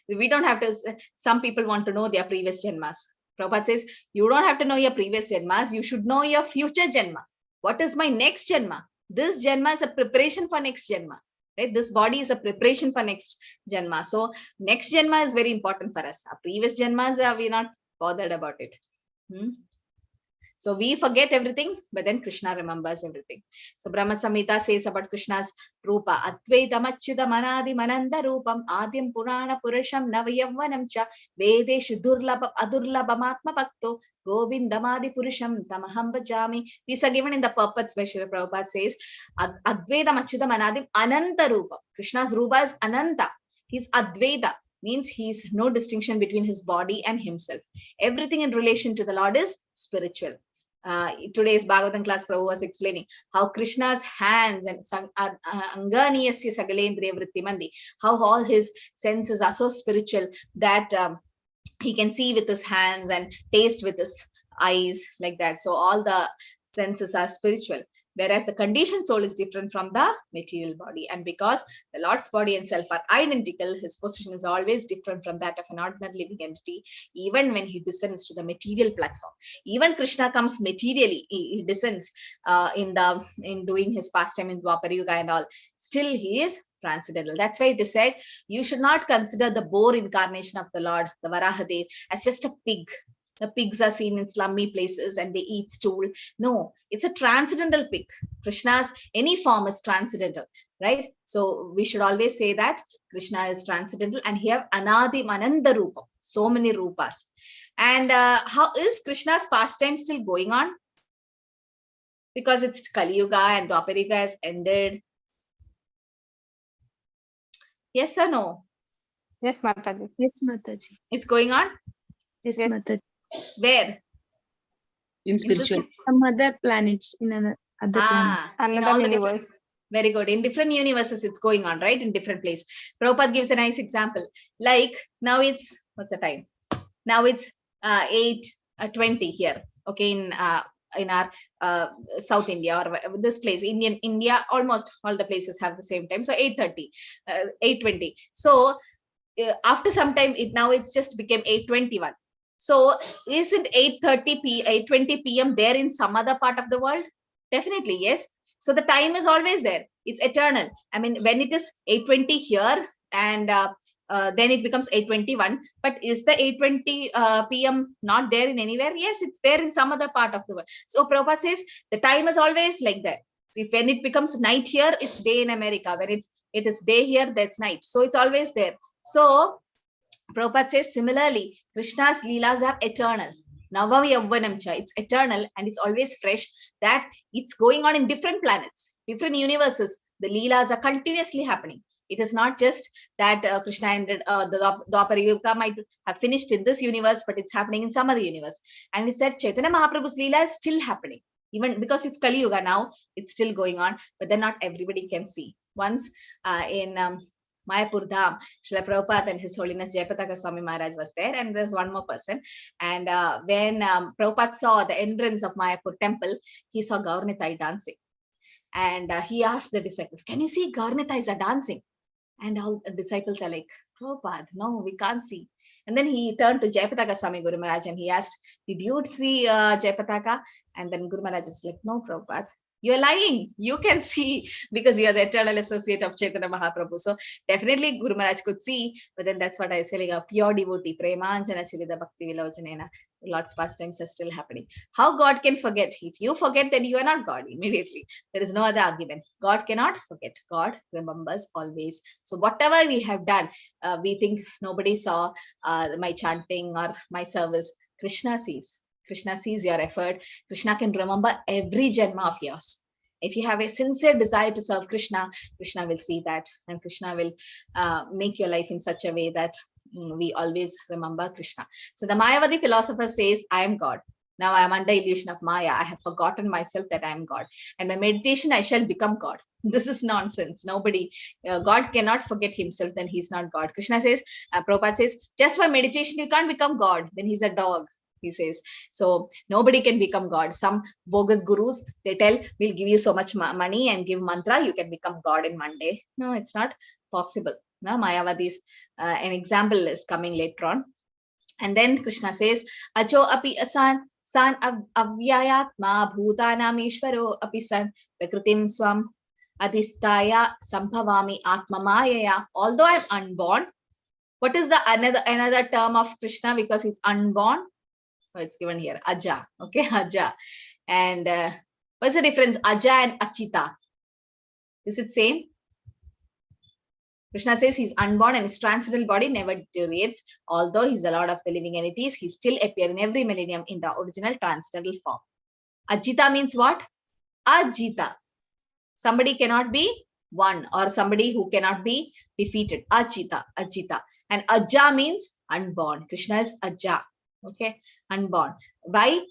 we don't have to. Some people want to know their previous janmas. Prabhupada says, you don't have to know your previous janmas. You should know your future janma. What is my next janma? This janma is a preparation for next janma. Right? This body is a preparation for next janma. So next janma is very important for us. Our previous janmas, we're not bothered about it. So we forget everything, but then Krishna remembers everything. So Brahma Samhita says about Krishna's Rupa, Advaitam Achyutam Anadi Mananda Rupam Adyam Purana Purusham Navayavvanam Cha Vedeshu Durlabham Adurlabham Atma Bhakto Govindamadi Purusham Tamaham Bhajami. These are given in the purports where Srila Prabhupada says Advaitam Achyutam Anadim Ananta Rupam. Krishna's Rupa is Ananta. He's Advaita. Means he's no distinction between his body and himself. Everything in relation to the Lord is spiritual. Today's Bhagavatam class, Prabhu was explaining how Krishna's hands and Anganiyasya Sagalendriya Vrittimandi, how all his senses are so spiritual that he can see with his hands and taste with his eyes, like that. So all the senses are spiritual. Whereas the conditioned soul is different from the material body. And because the Lord's body and self are identical, his position is always different from that of an ordinary living entity, even when he descends to the material platform. Even Krishna comes materially, he descends in doing his pastime in Dwapara Yuga and all. Still, he is transcendental. That's why it is said, you should not consider the boar incarnation of the Lord, the Varahadev, as just a pig. The pigs are seen in slummy places and they eat stool. No, it's a transcendental pig. Krishna's any form is transcendental, right? So we should always say that Krishna is transcendental, and he have Anadi Mananda Rupa, so many Rupas. And how is Krishna's pastime still going on? Because it's Kali Yuga and Dwapara Yuga has ended. Yes or no? Yes, Mataji. Yes, Mataji. It's going on? Yes, Yes. Mataji. Where? In spiritual. Some other planets in another planet. In Another all the universe. different, very good. In different universes, it's going on, right? In different places. Prabhupada gives a nice example. Like now it's, what's the time? Now it's 8:20 here. Okay, in our South India or this place, India, almost all the places have the same time. So 8:30, 8:20. So after some time, it's just became 8:21. So isn't 8:20 p.m. there in some other part of the world? Definitely, yes. So the time is always there. It's eternal. I mean, when it is 8:20 here and then it becomes 8:21. But is the 8:20 p.m. not there in anywhere? Yes, it's there in some other part of the world. So Prabhupada says the time is always like that. So if when it becomes night here, it's day in America. When it is day here, that's night. So it's always there. So Prabhupada says similarly, Krishna's leelas are eternal. Navavi Yavvanamcha, it's eternal and it's always fresh, that it's going on in different planets, different universes. The leelas are continuously happening. It is not just that Krishna ended, the Dwapara Yuga might have finished in this universe, but it's happening in some other universe. And it said Chaitanya Mahaprabhu's leela is still happening. Even because it's Kali Yuga now, it's still going on, but then not everybody can see. Once in Mayapur Dham, Srila Prabhupada and His Holiness Jayapataka Swami Maharaj was there, and there's one more person. And when Prabhupada saw the entrance of Mayapur temple, he saw Gaurnitai dancing. And he asked the disciples, can you see Gaurnitais are dancing? And all the disciples are like, Prabhupada, no, we can't see. And then he turned to Jayapataka Swami Guru Maharaj and he asked, did you see Jayapataka? And then Guru Maharaj is like, no, Prabhupada. You're lying. You can see because you're the eternal associate of Chaitanya Mahaprabhu. So definitely Guru Maharaj could see, but then that's what I say, like a pure devotee, Premanjana Chilida Bhakti Vilojanena. Lord's pastimes are still happening. How God can forget? If you forget, then you are not God immediately. There is no other argument. God cannot forget. God remembers always. So whatever we have done, we think nobody saw my chanting or my service. Krishna sees. Krishna sees your effort. Krishna can remember every janma of yours. If you have a sincere desire to serve Krishna, Krishna will see that, and Krishna will make your life in such a way that we always remember Krishna. So the Mayavadi philosopher says, I am God. Now I am under illusion of Maya. I have forgotten myself that I am God. And by meditation, I shall become God. This is nonsense. Nobody, God cannot forget himself, then he's not God. Krishna says, Prabhupada says, just by meditation, you can't become God. Then he's a dog. he says. So nobody can become God. Some bogus gurus, they tell, we'll give you so much money and give mantra, you can become God in one day. No, it's not possible. No, Mayavadis, an example is coming later on. And then Krishna says, Acho api asan san avyayatma bhutanam ishvaro api san prakritim swam adhistaya sambhavami atmamayaya. Although I'm unborn, what is the another term of Krishna because he's unborn? Oh, it's given here, Aja. Okay, Aja. And what's the difference, Aja and Achita? Is it same? Krishna says he's unborn and his transcendental body never deteriorates. Although he's the Lord of the living entities, he still appears in every millennium in the original transcendental form. Ajita means what? Ajita. Somebody cannot be won, or somebody who cannot be defeated. Ajita, Ajita. And Aja means unborn. Krishna is Aja. Okay, unborn. Why?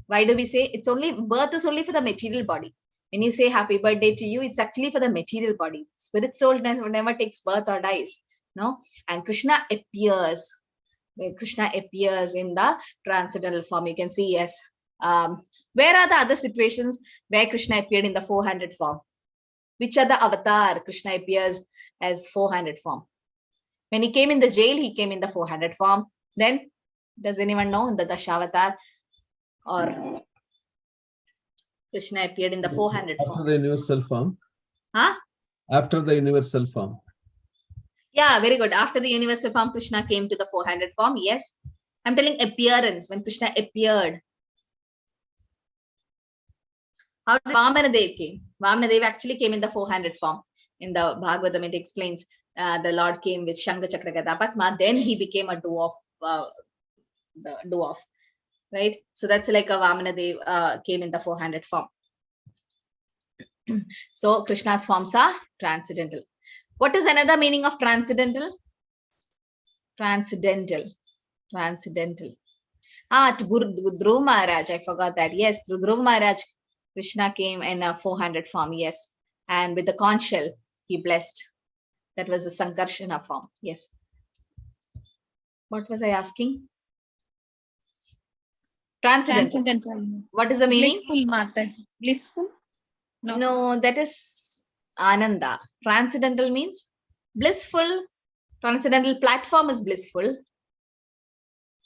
Why do we say it's only birth is only for the material body? When you say happy birthday to you, it's actually for the material body. Spirit soul never takes birth or dies. No, and Krishna appears. Krishna appears in the transcendental form. You can see, yes. Where are the other situations where Krishna appeared in the 400 form? Which are the avatar Krishna appears as 400 form? When he came in the jail, he came in the 400 form. Then, does anyone know, in the Dashavatar, or Krishna appeared in the 400 form? After the universal form. Huh? After the universal form. Yeah, very good. After the universal form, Krishna came to the 400 form. Yes. I'm telling appearance, when Krishna appeared. How did Vamanadev came? Vamanadev actually came in the 400 form. In the Bhagavad, it explains the Lord came with Shanga Chakra Gada Padma. Then he became a dwarf, the dwarf, right? So that's like a Vamanadev came in the 400 form. So Krishna's forms are transcendental. What is another meaning of transcendental? Transcendental. Transcendental. To Dhruva Maharaj, I forgot that. Yes, through Dhruva Maharaj, Krishna came in a 400 form. Yes. And with the conch shell, he blessed. That was the Sankarshana form. Yes. What was I asking? Transcendental. Transcendental. What is the meaning? Blissful, Mataji. Blissful? No, that is Ananda. Transcendental means blissful. Transcendental platform is blissful.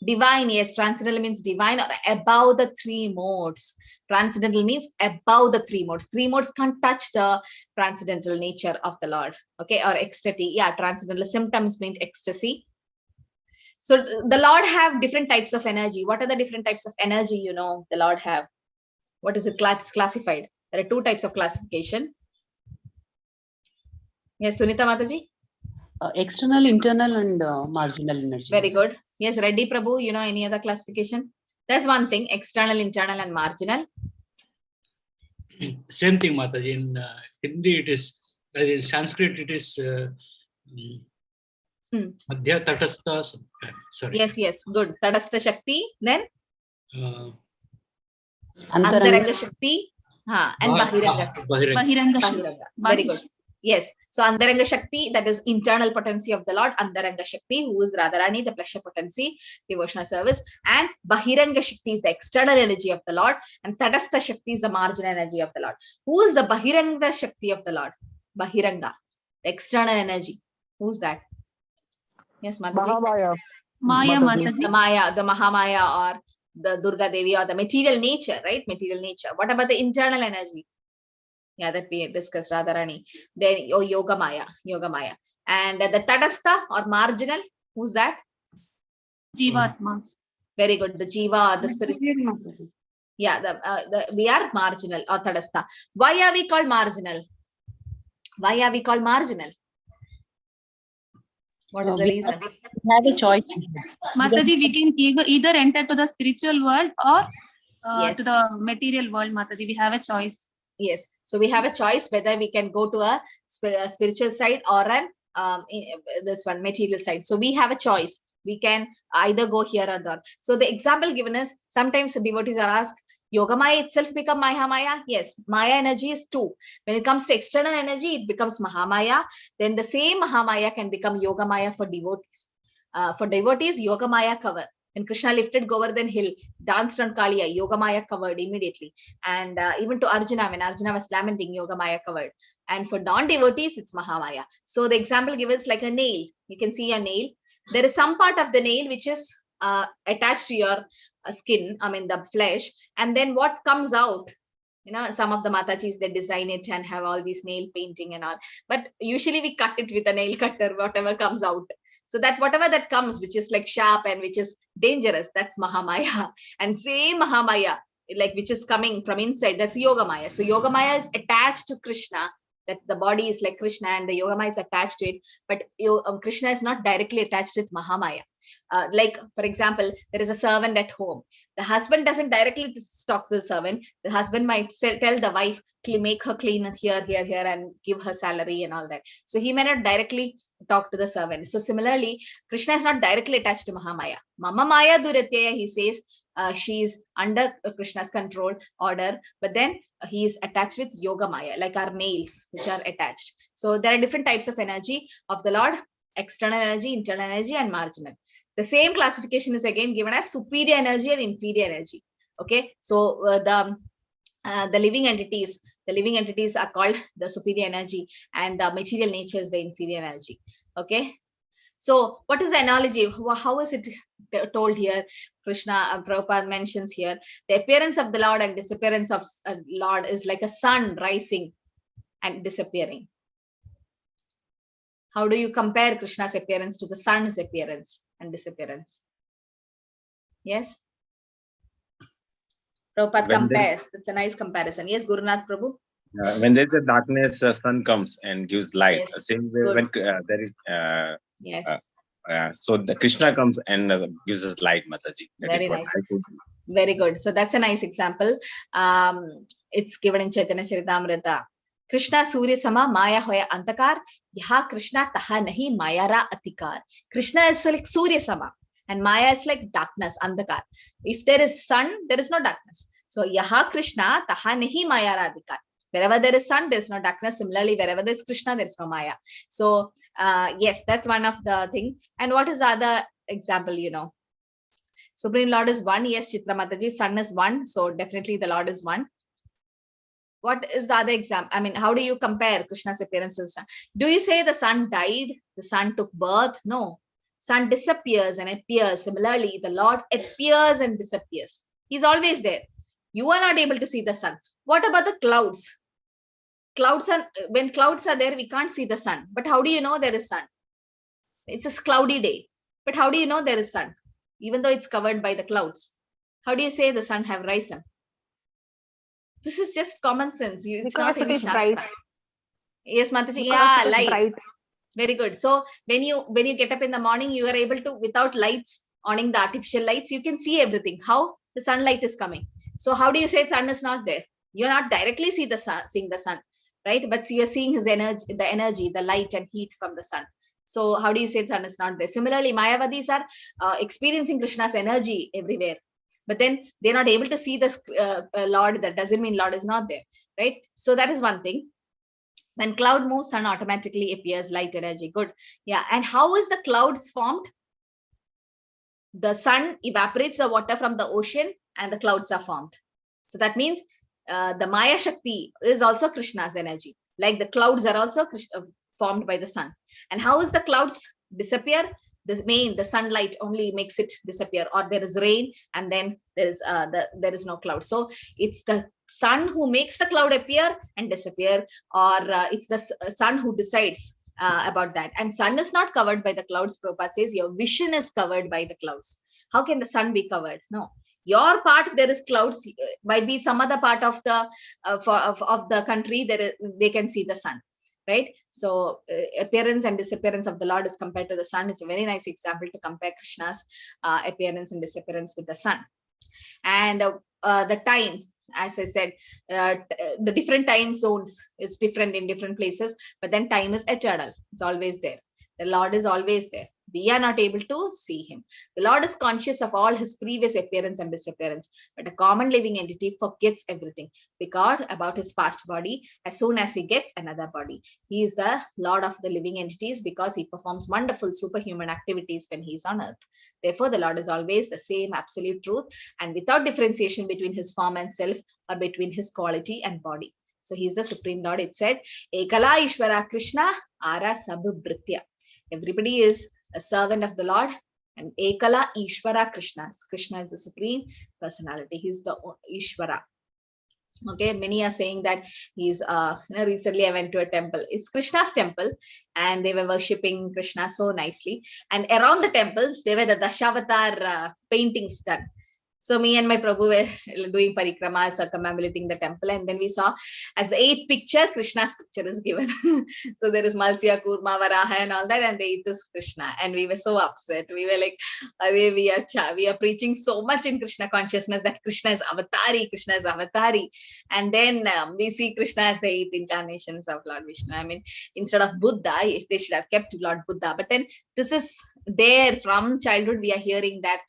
Divine, yes, transcendental means divine or above the three modes. Transcendental means above the three modes. Three modes can't touch the transcendental nature of the Lord. Okay, or ecstasy. Yeah, transcendental symptoms mean ecstasy. So the Lord have different types of energy. What are the different types of energy the Lord have? What is it classified? There are two types of classification. Yes, Sunita Mataji? External, internal, and marginal energy. Very good. Yes, Reddy Prabhu, any other classification? That's one thing, external, internal, and marginal. Same thing, Mataji. In Hindi, it is, in Sanskrit, it is Madhya Tatastha. Sorry. Yes, good. Tadastha Shakti, then Antaranga Antaranga Shakti, and Bahiranga Shakti. Very good. Yes. So Antaranga Shakti, that is internal potency of the Lord. Antaranga Shakti, who is Radharani, the pleasure potency, devotional service. And Bahiranga Shakti is the external energy of the Lord. And Tadastha Shakti is the marginal energy of the Lord. Who is the Bahiranga Shakti of the Lord? Bahiranga, the external energy. Who's that? Yes, Mataji. Mahamaya. Maya, Mataji. The Maya, the Mahamaya, or the Durga Devi, or the material nature, right? Material nature. What about the internal energy? Yeah, that we discussed, Radharani. Then Yoga Maya. And the Tadastha or marginal, who's that? Jivatmas. Very good. The Jiva, the spirits. Yeah, we are marginal or Tadastha. Why are we called marginal? Why are we called marginal? What is the reason? We have a choice. Mataji, we can either enter to the spiritual world or Yes. to the material world, Mataji. We have a choice. Yes. So we have a choice whether we can go to a spiritual side or this one material side. So we have a choice. We can either go here or there. So the example given is, sometimes the devotees are asked, Yoga Maya itself become Maya? Yes, Maya energy is two. When it comes to external energy, it becomes Mahamaya. Then the same Mahamaya can become Yoga Maya for devotees. For devotees, Yoga Maya cover. When Krishna lifted Govardhan hill, danced on Kaliya, Yogamaya covered immediately. And even to Arjuna, when Arjuna was lamenting, Yogamaya covered. And for non-devotees, it's Mahamaya. So the example given is like a nail. You can see a nail. There is some part of the nail which is attached to your skin, I mean the flesh. And then what comes out, some of the Matajis, they design it and have all these nail painting and all. But usually we cut it with a nail cutter, whatever comes out. So that whatever that comes, which is like sharp and which is dangerous, that's Mahamaya. And same Mahamaya, like which is coming from inside, that's Yogamaya. So Yogamaya is attached to Krishna, that the body is like Krishna and the Yogamaya is attached to it. But Krishna is not directly attached with Mahamaya. Like, for example, there is a servant at home. The husband doesn't directly talk to the servant. The husband might tell the wife, make her clean here, and give her salary and all that. So he may not directly talk to the servant. So similarly, Krishna is not directly attached to Mahamaya. Mama Maya Duratyaya, he says, she is under Krishna's control order, but then he is attached with Yogamaya, like our nails, which are attached. So there are different types of energy of the Lord: external energy, internal energy, and marginal. The same classification is again given as superior energy and inferior energy. Okay, so the living entities are called the superior energy, and the material nature is the inferior energy. Okay, so what is the analogy? How is it told here? Krishna, Prabhupada mentions here, the appearance of the Lord and disappearance of Lord is like a sun rising and disappearing. How do you compare Krishna's appearance to the sun's appearance and disappearance? Yes? Prabhupada compares. That's a nice comparison. Yes, Gurunath Prabhu? When there is a darkness, sun comes and gives light. Yes. Same way when there is... yes. So the Krishna comes and gives us light, Mataji. That Very is what nice. I could... Very good. So that's a nice example. It's given in Chaitanya Charitamrita. Krishna Surya Sama Maya Hoya Antakar, Yaha Krishna Taha Nahi Mayara Atikar. Krishna is like Surya Sama, and Maya is like darkness, Andakar. If there is sun, there is no darkness. So Yaha Krishna Taha Nahi Mayara Atikar. Wherever there is sun, there is no darkness. Similarly, wherever there is Krishna, there is no Maya. So yes, that's one of the thing. And what is the other example, Supreme Lord is one. Yes, Chitra Mataji, sun is one. So definitely the Lord is one. What is the other example? I mean, how do you compare Krishna's appearance to the sun? Do you say the sun died? The sun took birth? No. Sun disappears and appears. Similarly, the Lord appears and disappears. He's always there. You are not able to see the sun. What about the clouds? When clouds are there, we can't see the sun. But how do you know there is sun? It's a cloudy day. But how do you know there is sun? Even though it's covered by the clouds. How do you say the sun have risen? This is just common sense. It's not any Shastra. Bright. Yes, Mataji. Yeah, light. Bright. Very good. So when you get up in the morning, you are able to, without lights, owning the artificial lights, you can see everything. How the sunlight is coming. So how do you say sun is not there? You're not directly seeing the sun, right? But you're seeing his energy, the light and heat from the sun. So how do you say sun is not there? Similarly, Mayavadis are experiencing Krishna's energy everywhere. But then they're not able to see the Lord. That doesn't mean Lord is not there, right? So that is one thing. When cloud moves, sun automatically appears, light energy. Good. Yeah. And how is the clouds formed? The sun evaporates the water from the ocean and the clouds are formed. So that means the Maya Shakti is also Krishna's energy. Like the clouds are also formed by the sun. And how is the clouds disappear? The sunlight only makes it disappear, or there is rain and then there is no cloud. So it's the sun who makes the cloud appear and disappear, or it's the sun who decides about that. And sun is not covered by the clouds. Prabhupada says your vision is covered by the clouds. How can the sun be covered? No, your part there is clouds. Might be some other part of the of the country they can see the sun. Right? So appearance and disappearance of the Lord is compared to the sun. It's a very nice example to compare Krishna's appearance and disappearance with the sun. And the time, as I said, the different time zones is different in different places, but then time is eternal. It's always there. The Lord is always there. We are not able to see him. The Lord is conscious of all his previous appearance and disappearance, but a common living entity forgets everything because about his past body as soon as he gets another body. He is the Lord of the living entities because he performs wonderful superhuman activities when he is on earth. Therefore, the Lord is always the same absolute truth and without differentiation between his form and self or between his quality and body. So he is the Supreme Lord. It said, Ekala Ishvara Krishna Ara Sabhu Britya. Everybody is a servant of the Lord, and Ekala Ishvara Krishna. Krishna is the Supreme Personality. He's the Ishvara. Okay, many are saying that he's recently I went to a temple. It's Krishna's temple, and they were worshipping Krishna so nicely. And around the temples, there were the Dashavatar paintings done. So me and my Prabhu were doing parikrama, circumambulating the temple, and then we saw as the 8th picture, Krishna's picture is given. So there is Malsya, Kurma, Varaha and all that, and the 8th is Krishna. And we were so upset. We were like, we are preaching so much in Krishna consciousness that Krishna is avatari, Krishna is avatari. And then we see Krishna as the 8th incarnations of Lord Vishnu. I mean, instead of Buddha, they should have kept Lord Buddha. But then this is there from childhood, we are hearing that,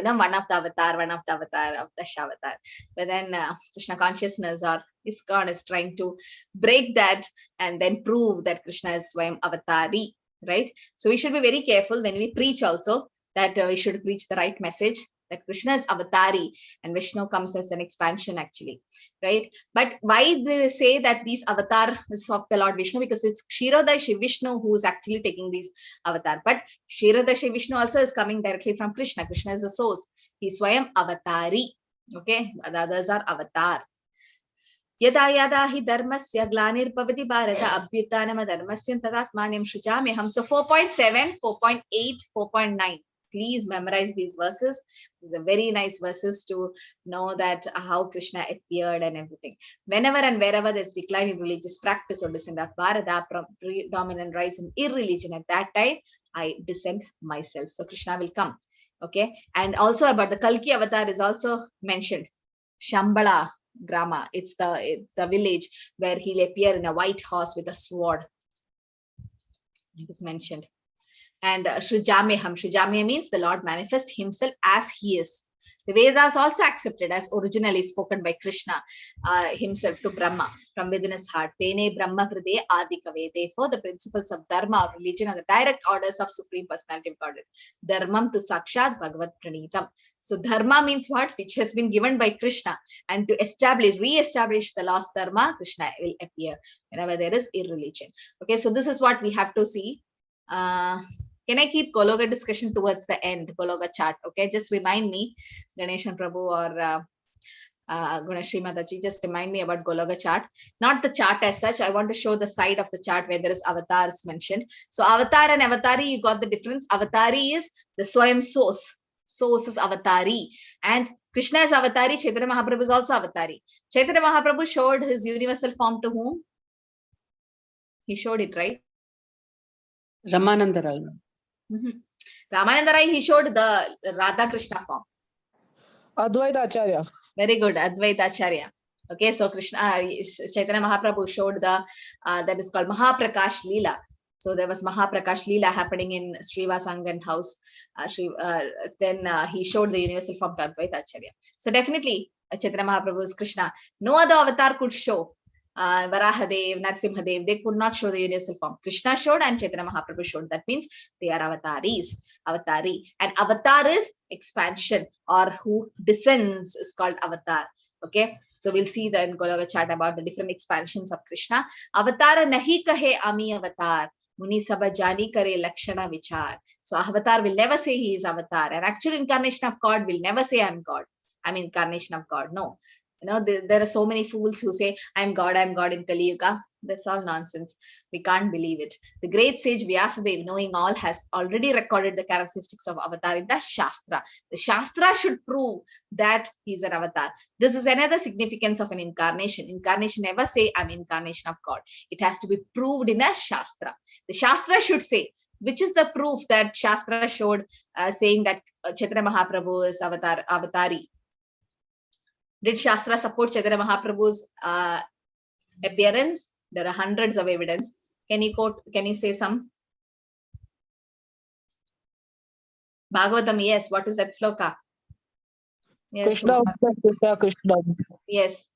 one of the avatar of the Shavatar. But then Krishna consciousness or ISKCON is trying to break that and then prove that Krishna is Swayam Avatari, right? So we should be very careful when we preach also that we should preach the right message, that Krishna is Avatari and Vishnu comes as an expansion actually, right? But why do they say that these avatars of the Lord Vishnu? Because it's Kshirodaya Shiv Vishnu who is actually taking these avatar. But Kshirodaya Shiv Vishnu also is coming directly from Krishna. Krishna is the source. He Swayam Avatari. Okay, the others are avatar. Yada yada hi dharmasya glanir pavati bharata abhyutanama dharmasya tadatmanyam shujamyaham. So 4.7, 4.8, 4.9. Please memorize these verses. These are very nice verses to know that how Krishna appeared and everything. Whenever and wherever there's decline in religious practice or descent of Bharata, predominant rise in irreligion at that time, I descend myself. So Krishna will come. Okay. And also about the Kalki avatar is also mentioned. Shambhala Grama. It's the village where he'll appear in a white horse with a sword. It is mentioned. And Shrujamyaham. Shrujamya means the Lord manifests himself as he is. The Vedas also accepted as originally spoken by Krishna himself to Brahma from within his heart. Tene Brahma Hride Adikave. Therefore, the principles of Dharma or religion are the direct orders of Supreme Personality of Godhead. Dharmam tu Sakshat Bhagavad Pranitam. So Dharma means what? Which has been given by Krishna. And to re-establish the lost Dharma, Krishna will appear whenever there is irreligion. Okay, so this is what we have to see. Can I keep Gologa discussion towards the end, Gologa chart? Okay, just remind me, Ganesh and Prabhu or Gunashri Mataji, just remind me about Gologa chart. Not the chart as such. I want to show the side of the chart where there is avatars mentioned. So avatar and avatari, you got the difference. Avatari is the Swayam source. Source is avatari. And Krishna is avatari. Chaitanya Mahaprabhu is also avatari. Chaitanya Mahaprabhu showed his universal form to whom? He showed it, right? Ramananda Rai. Ramananda Rai, he showed the Radha Krishna form. Advaita Acharya. Very good, Advaita Acharya. Okay, so Krishna, Chaitanya Mahaprabhu showed the that is called Mahaprakash Leela. So there was Mahaprakash Leela happening in Srivasangan house. Then he showed the universal form to Advaita Acharya. So definitely Chaitanya Mahaprabhu is Krishna. No other avatar could show. Varahadev, Narsimhadev, they could not show the universal form. Krishna showed and Chaitanya Mahaprabhu showed. That means they are avataris, avatari. And avatar is expansion, or who descends is called avatar. Okay, so we'll see the Gologa chart about the different expansions of Krishna. Avatar nahi kahe ami avatar. Muni sabha jani kare lakshana vichar. So avatar will never say he is avatar. And actual incarnation of God will never say I'm God. I'm incarnation of God. No. There are so many fools who say, I'm God in Kali Yuga. That's all nonsense. We can't believe it. The great sage Vyasadeva, knowing all, has already recorded the characteristics of avatar in the Shastra. The Shastra should prove that he's an avatar. This is another significance of an incarnation. Incarnation never say, I'm incarnation of God. It has to be proved in a Shastra. The Shastra should say, which is the proof that Shastra showed, saying that Chaitanya Mahaprabhu is avatari. Did Shastra support Chaitanya Mahaprabhu's appearance? There are hundreds of evidence. Can you quote? Can you say some? Bhagavatam, yes. What is that sloka? Yes. Krishna, Krishna, Krishna. Yes.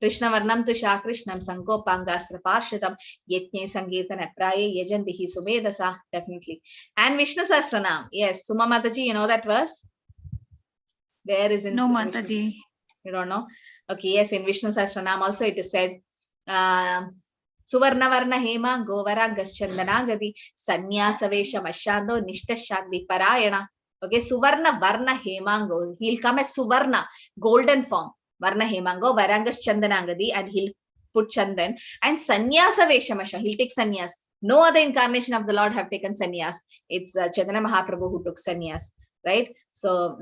Krishna Varnam Tusha Krishnam Sankopangastra Parshadam Yetne Sangeetana Praye Yajandihi Sumedasa. Definitely. And Vishnu Sahasranam. Yes. Suma Mataji, you know that verse? Where is in No, Vishnu? Mataji. You don't know? Okay, yes, in Vishnu Sahasranam also it is said, Suvarna Varna Hema Govara Gaschandana Gadi Sanyasa Vesha Mashando Nishtashagdi Parayana. Okay, Suvarna Varna Hemango. He'll come as Suvarna, golden form. Varna Hemango, Varangas Chandanangadi, and he'll put Chandan. And Sanyasa Veshamasha, he'll take sannyas. No other incarnation of the Lord have taken sannyas. It's Chaitanya Mahaprabhu who took sannyas, right? So,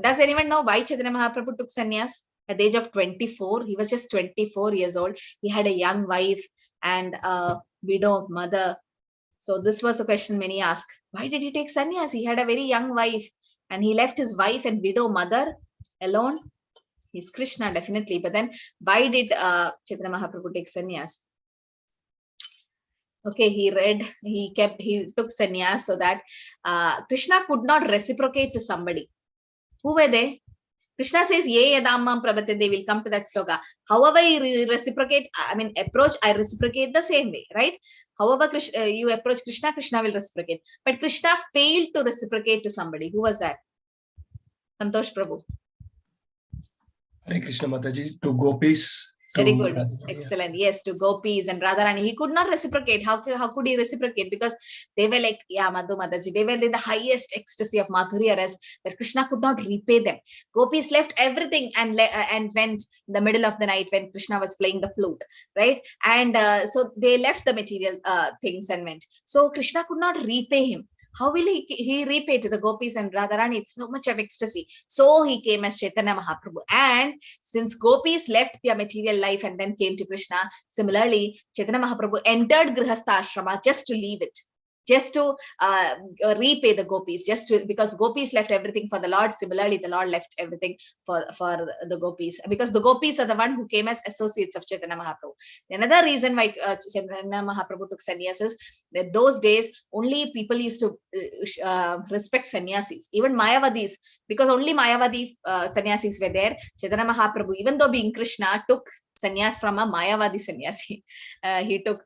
does anyone know why Chaitanya Mahaprabhu took sannyas? At the age of 24, he was just 24 years old. He had a young wife and a widow of mother. So this was a question many ask. Why did he take sannyas? He had a very young wife and he left his wife and widow mother alone. He's Krishna, definitely. But then why did Chaitanya Mahaprabhu take sannyas? Okay, he took sannyas so that Krishna could not reciprocate to somebody. Who were they? Krishna says, Ye yadamam prabhate, they will come to that sloka. However, you reciprocate, approach, I reciprocate the same way, right? However, you approach Krishna, Krishna will reciprocate. But Krishna failed to reciprocate to somebody. Who was that? Santosh Prabhu. Hare Krishna Mataji, to gopis. Very good. Excellent. Yes, to gopis and Radharani. He could not reciprocate. How could he reciprocate? Because they were like, yeah, Madhu Mataji, they were in the highest ecstasy of Madhurya rasa that Krishna could not repay them. Gopis left everything and went in the middle of the night when Krishna was playing the flute, right? And so they left the material things and went. So Krishna could not repay him. How will he repay to the gopis and Radharani? It's so much of ecstasy. So he came as Chaitanya Mahaprabhu. And since gopis left their material life and then came to Krishna, similarly, Chaitanya Mahaprabhu entered Grihastha Ashrama just to leave it, just to repay the gopis, because gopis left everything for the Lord. Similarly, the Lord left everything for the gopis, because the gopis are the one who came as associates of Chaitanya Mahaprabhu. Another reason why Chaitanya Mahaprabhu took sannyas is that those days only people used to respect sannyasis, even Mayavadis, because only Mayavadi sannyasis were there. Chaitanya Mahaprabhu, even though being Krishna, took sannyas from a Mayavadi sannyasi. He took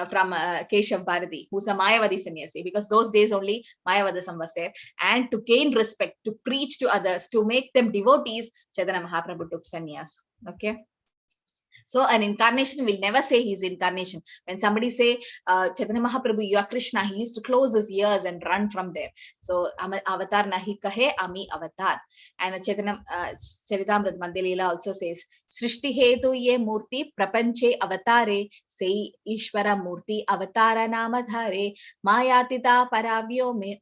from Keshav Bharati, who's a Mayavadi sannyasi, because those days only Mayavadism was there. And to gain respect, to preach to others, to make them devotees, Chaitanya Mahaprabhu took sannyas. Okay. So an incarnation will never say he's incarnation. When somebody say, Chaitanya Mahaprabhu, you are Krishna, he used to close his ears and run from there. So avatar nahi kahe, ami avatar. And Chaitanya Charitamrita Madhya Leela also says, Srishti hetu ye murti prapanche avatare, sei Ishvara murti avatara namadhare, mayatita paravyo me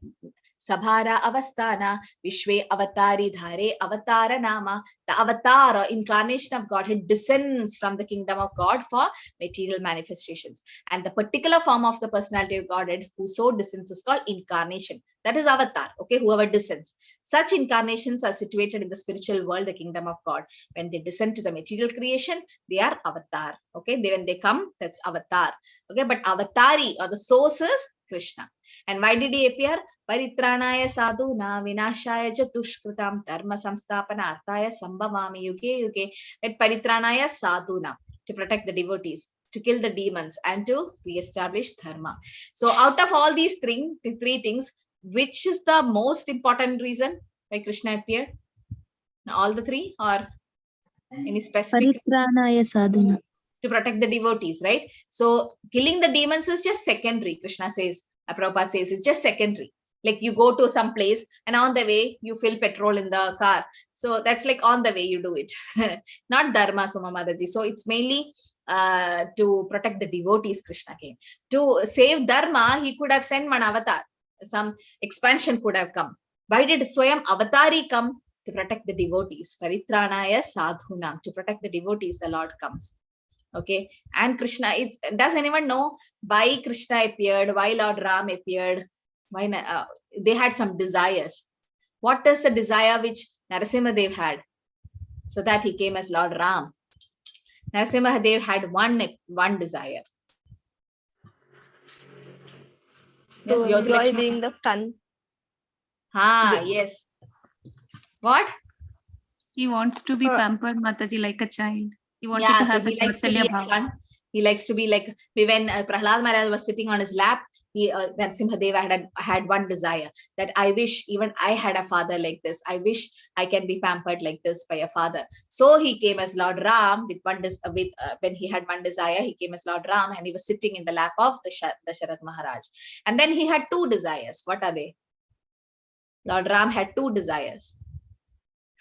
Sabhara Avasthana, Vishwe Avatari Dhare, Avatara Nama. The avatar, incarnation of Godhead, descends from the kingdom of God for material manifestations. And the particular form of the personality of Godhead who so descends is called incarnation. That is avatar, okay, whoever descends. Such incarnations are situated in the spiritual world, the kingdom of God. When they descend to the material creation, they are avatar, okay. When they come, that's avatar, okay. But avatari, or the source, is Krishna. And why did he appear? Paritranaya sadhuna vinashaya jatushkritam dharma samstapana arthaya sambhavami yuge yuge. That paritranaya sadhuna, to protect the devotees, to kill the demons, and to re-establish dharma. So out of all these three things, which is the most important reason why Krishna appeared? All the three, or any specific? Paritranaya sadhuna. To protect the devotees, right? So killing the demons is just secondary. Krishna says, Prabhupada says, it's just secondary. Like you go to some place and on the way you fill petrol in the car. So that's like on the way you do it. Not dharma, Suma Mataji. So it's mainly to protect the devotees Krishna came. To save dharma, he could have sent one avatar. Some expansion could have come. Why did Swayam Avatari come? To protect the devotees. Paritranaya sadhunam. To protect the devotees, the Lord comes. Okay. And Krishna, does anyone know why Krishna appeared? Why Lord Ram appeared? Why they had some desires. What is the desire which Narasimhadev had? So that he came as Lord Ram. Narasimhadev had one desire. So enjoy being the son. Yes. What? He wants to be pampered, Mataji, like a child. He wanted to So have he that likes to be Vatsalya a bhava. son. He likes to be like, when Prahlad Maharaj was sitting on his lap, Narasimhadeva had one desire, that I wish even I had a father like this. I wish I can be pampered like this by a father. So he came as Lord Ram with when he had one desire, he came as Lord Ram and he was sitting in the lap of the Dasharatha Maharaj. And then he had two desires. What are they? Lord Ram had two desires.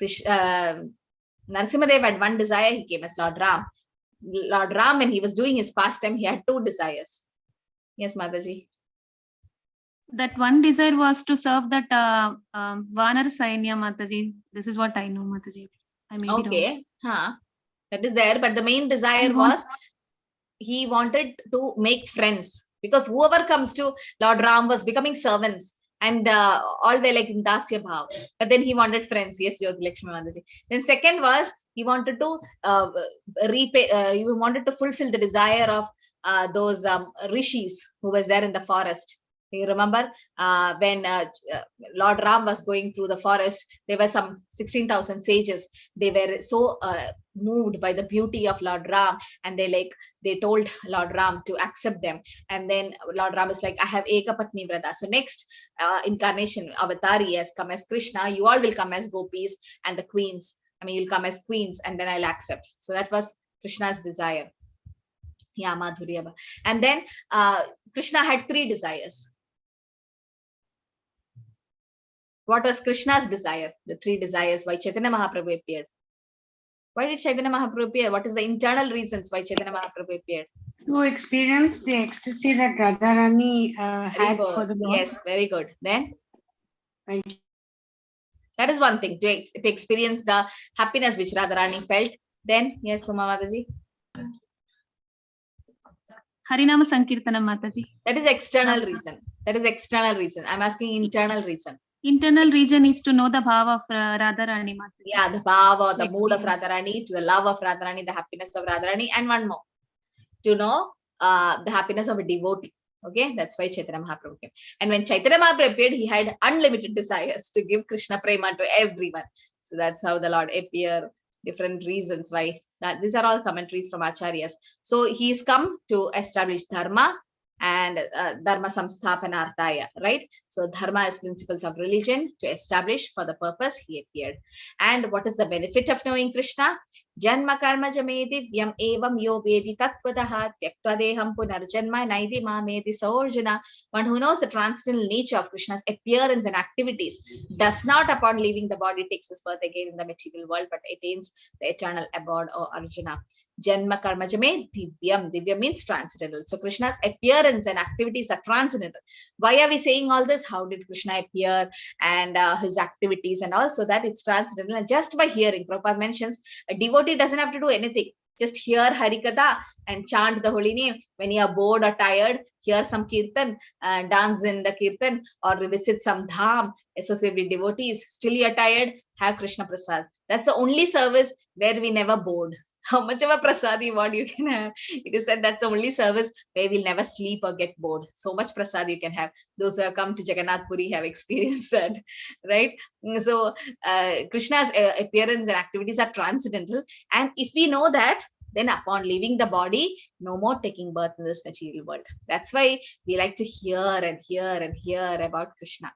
Narasimhadev had one desire, he came as Lord Ram. Lord Ram, when he was doing his pastime, he had two desires. Yes, Mataji. That one desire was to serve that Vanar Sainya, Mataji. This is what I know, Mataji. I may be wrong. Okay. That is there. But the main desire was he wanted to make friends, because whoever comes to Lord Ram was becoming servants. And all were like in Dasya Bhav. But then he wanted friends. Yes, Yogi Lakshmi Mataji. Then second was he wanted to he wanted to fulfill the desire of those rishis who was there in the forest. You remember when Lord Ram was going through the forest, there were some 16,000 sages. They were so moved by the beauty of Lord Ram, and they told Lord Ram to accept them. And then Lord Ram is like, I have Ekapatni Vrata. So next incarnation, Avatari has come as Krishna. You all will come as gopis and the queens. I mean, you'll come as queens, and then I'll accept. So that was Krishna's desire. Yeah, Madhurya. And then Krishna had three desires. What was Krishna's desire? The three desires why Chaitanya Mahaprabhu appeared. Why did Chaitanya Mahaprabhu appear? What is the internal reasons why Chaitanya Mahaprabhu appeared? To experience the ecstasy that Radharani had for the Lord. Yes, very good. Then? Thank you. That is one thing, to experience the happiness which Radharani felt. Then, yes, Suma Mataji. Harinama Sankirtanam, Mataji. That is external reason. That is external reason. I'm asking internal reason. Internal reason is to know the bhava of Radharani, Mataji. Yeah, the bhava, the mood of Radharani, to the love of Radharani, the happiness of Radharani, and one more, to know the happiness of a devotee. Okay, that's why Chaitanya Mahaprabhu came. And when Chaitanya Mahaprabhu appeared, he had unlimited desires to give Krishna prema to everyone. So that's how the Lord appeared. Different reasons why. These are all commentaries from Acharyas. So he's come to establish dharma and dharma samsthapanarthaya, right? So dharma is principles of religion to establish for the purpose he appeared. And what is the benefit of knowing Krishna? Janma karma jamedi vyam evam yo vedi tattvadaha tyaktva deham punarjanma naidi mamedi saorjana. One who knows the transcendental nature of Krishna's appearance and activities does not, upon leaving the body, takes his birth again in the material world, but attains the eternal abode, or Arjuna. Janma karma jame divyam. Divya means transcendental. So Krishna's appearance and activities are transcendental. Why are we saying all this? How did Krishna appear and his activities and all? So that it's transcendental. And just by hearing, Prabhupada mentions, a devotee doesn't have to do anything. Just hear Harikatha and chant the holy name. When you are bored or tired, hear some kirtan, dance in the kirtan, or visit some dham associated with devotees. Still you are tired, have Krishna Prasad. That's the only service where we never bored. How much of a prasad you want, you can have. It is said that's the only service where we'll never sleep or get bored. So much prasad you can have. Those who have come to Jagannath Puri have experienced that, right? So Krishna's appearance and activities are transcendental. And if we know that, then upon leaving the body, no more taking birth in this material world. That's why we like to hear and hear and hear about Krishna.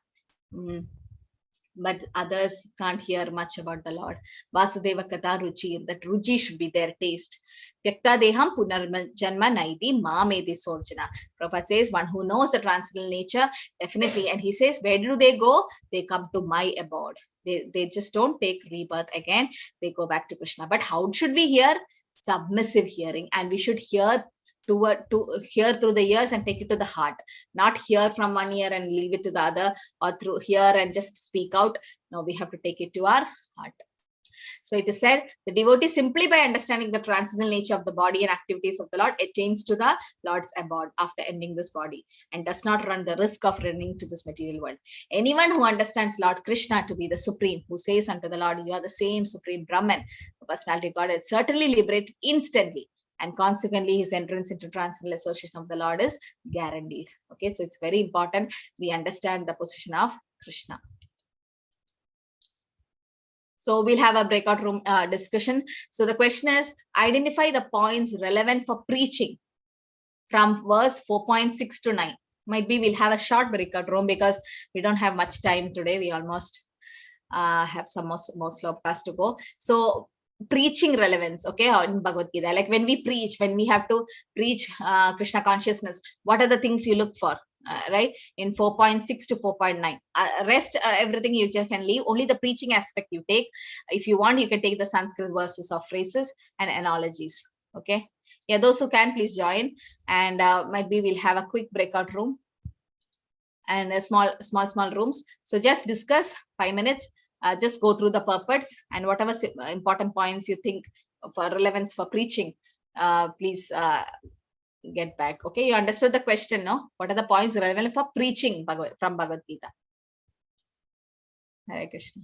But others can't hear much about the Lord. Vasudeva Katha Ruchi, that Ruchi should be their taste. Vyakta Deham Punarjanma Naidi Mamedi Sorjana. Prabhupada says, one who knows the transcendental nature, definitely. And he says, where do they go? They come to my abode. They just don't take rebirth again. They go back to Krishna. But how should we hear? Submissive hearing. And we should hear to hear through the ears and take it to the heart, not hear from one ear and leave it to the other, or through hear and just speak out. No, we have to take it to our heart. So it is said, the devotee, simply by understanding the transcendental nature of the body and activities of the Lord, attains to the Lord's abode after ending this body, and does not run the risk of running to this material world. Anyone who understands Lord Krishna to be the supreme, who says unto the Lord, you are the same supreme Brahman, the personality of God, is certainly liberated instantly. And consequently, his entrance into transcendental association of the Lord is guaranteed. Okay, so it's very important we understand the position of Krishna. So we'll have a breakout room discussion. So the question is, identify the points relevant for preaching from verse 4.6 to 9. Might be we'll have a short breakout room because we don't have much time today. We almost have some more slokas to go. So preaching relevance, okay, in Bhagavad Gita, like when we preach, when we have to preach Krishna consciousness, what are the things you look for? Right, in 4.6 to 4.9, rest everything you just can leave, only the preaching aspect you take. If you want, you can take the Sanskrit verses or phrases and analogies. Okay, yeah, those who can, please join. And might be we'll have a quick breakout room and a small rooms. So just discuss 5 minutes, just go through the purports and whatever important points you think for relevance for preaching, please get back. Okay, you understood the question, no? What are the points relevant for preaching from Bhagavad Gita? Hare Krishna.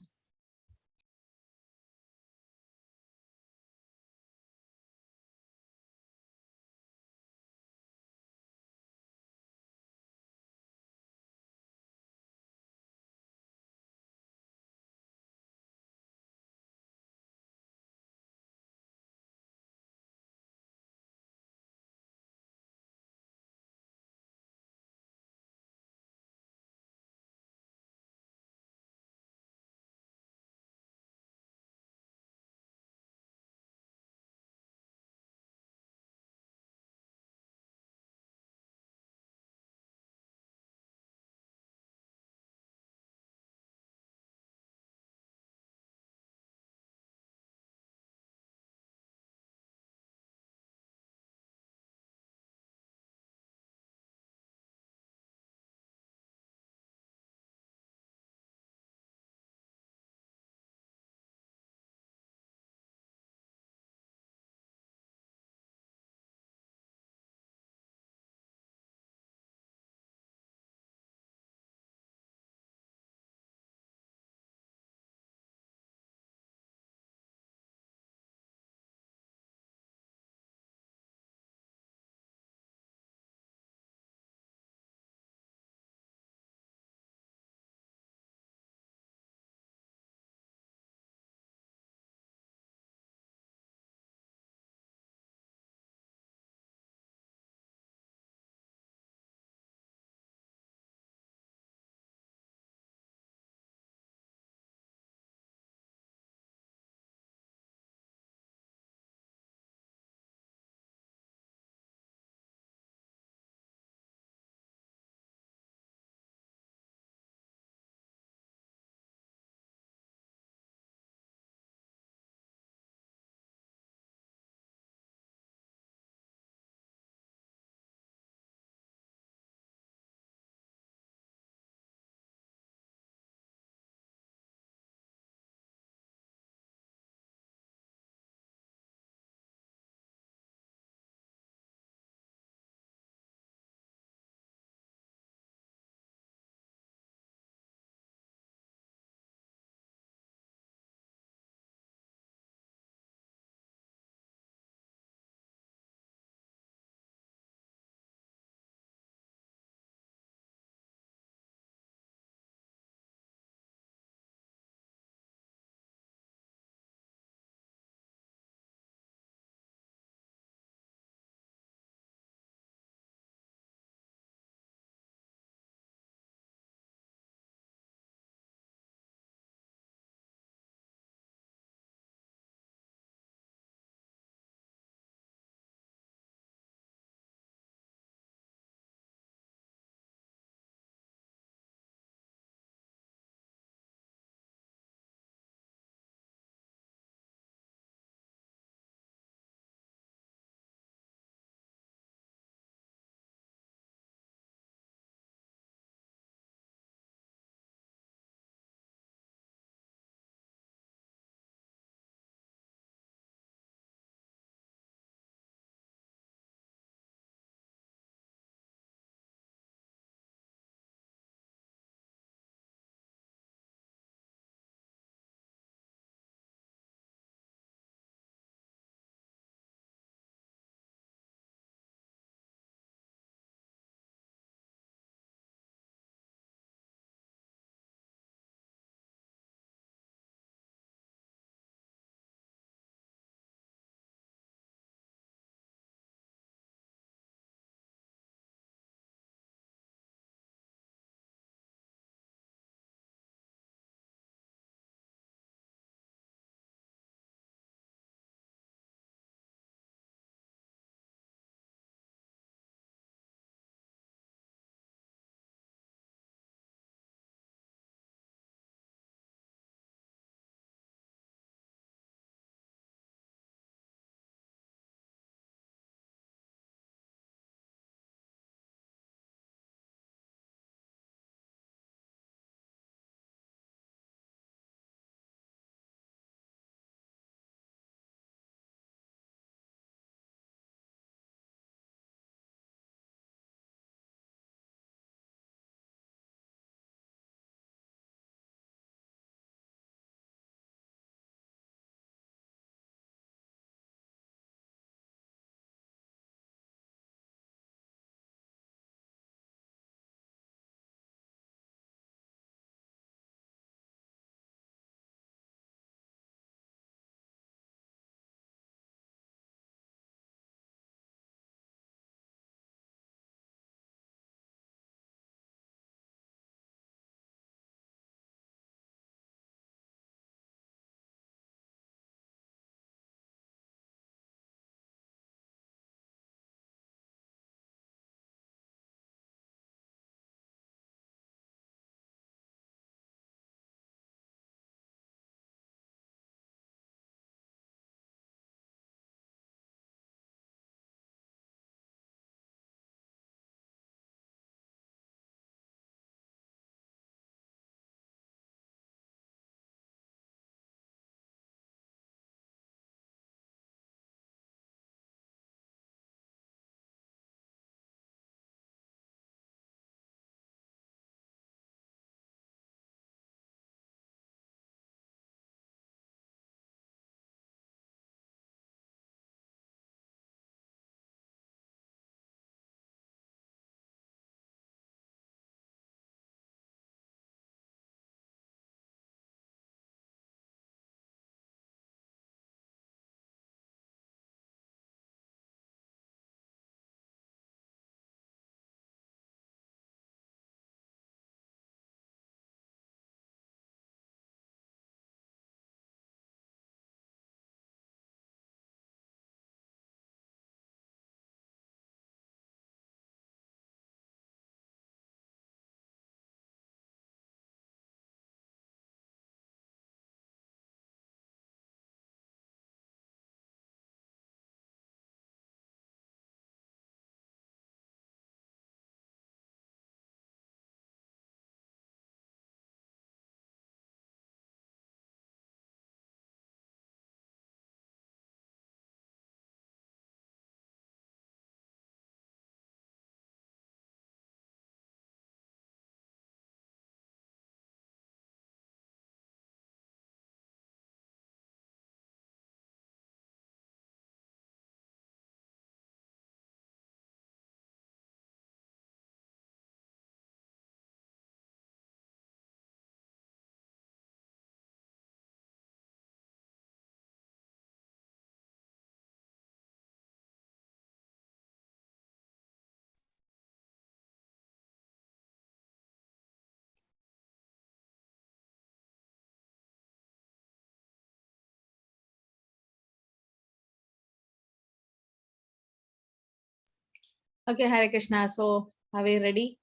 Okay, Hare Krishna. So are we ready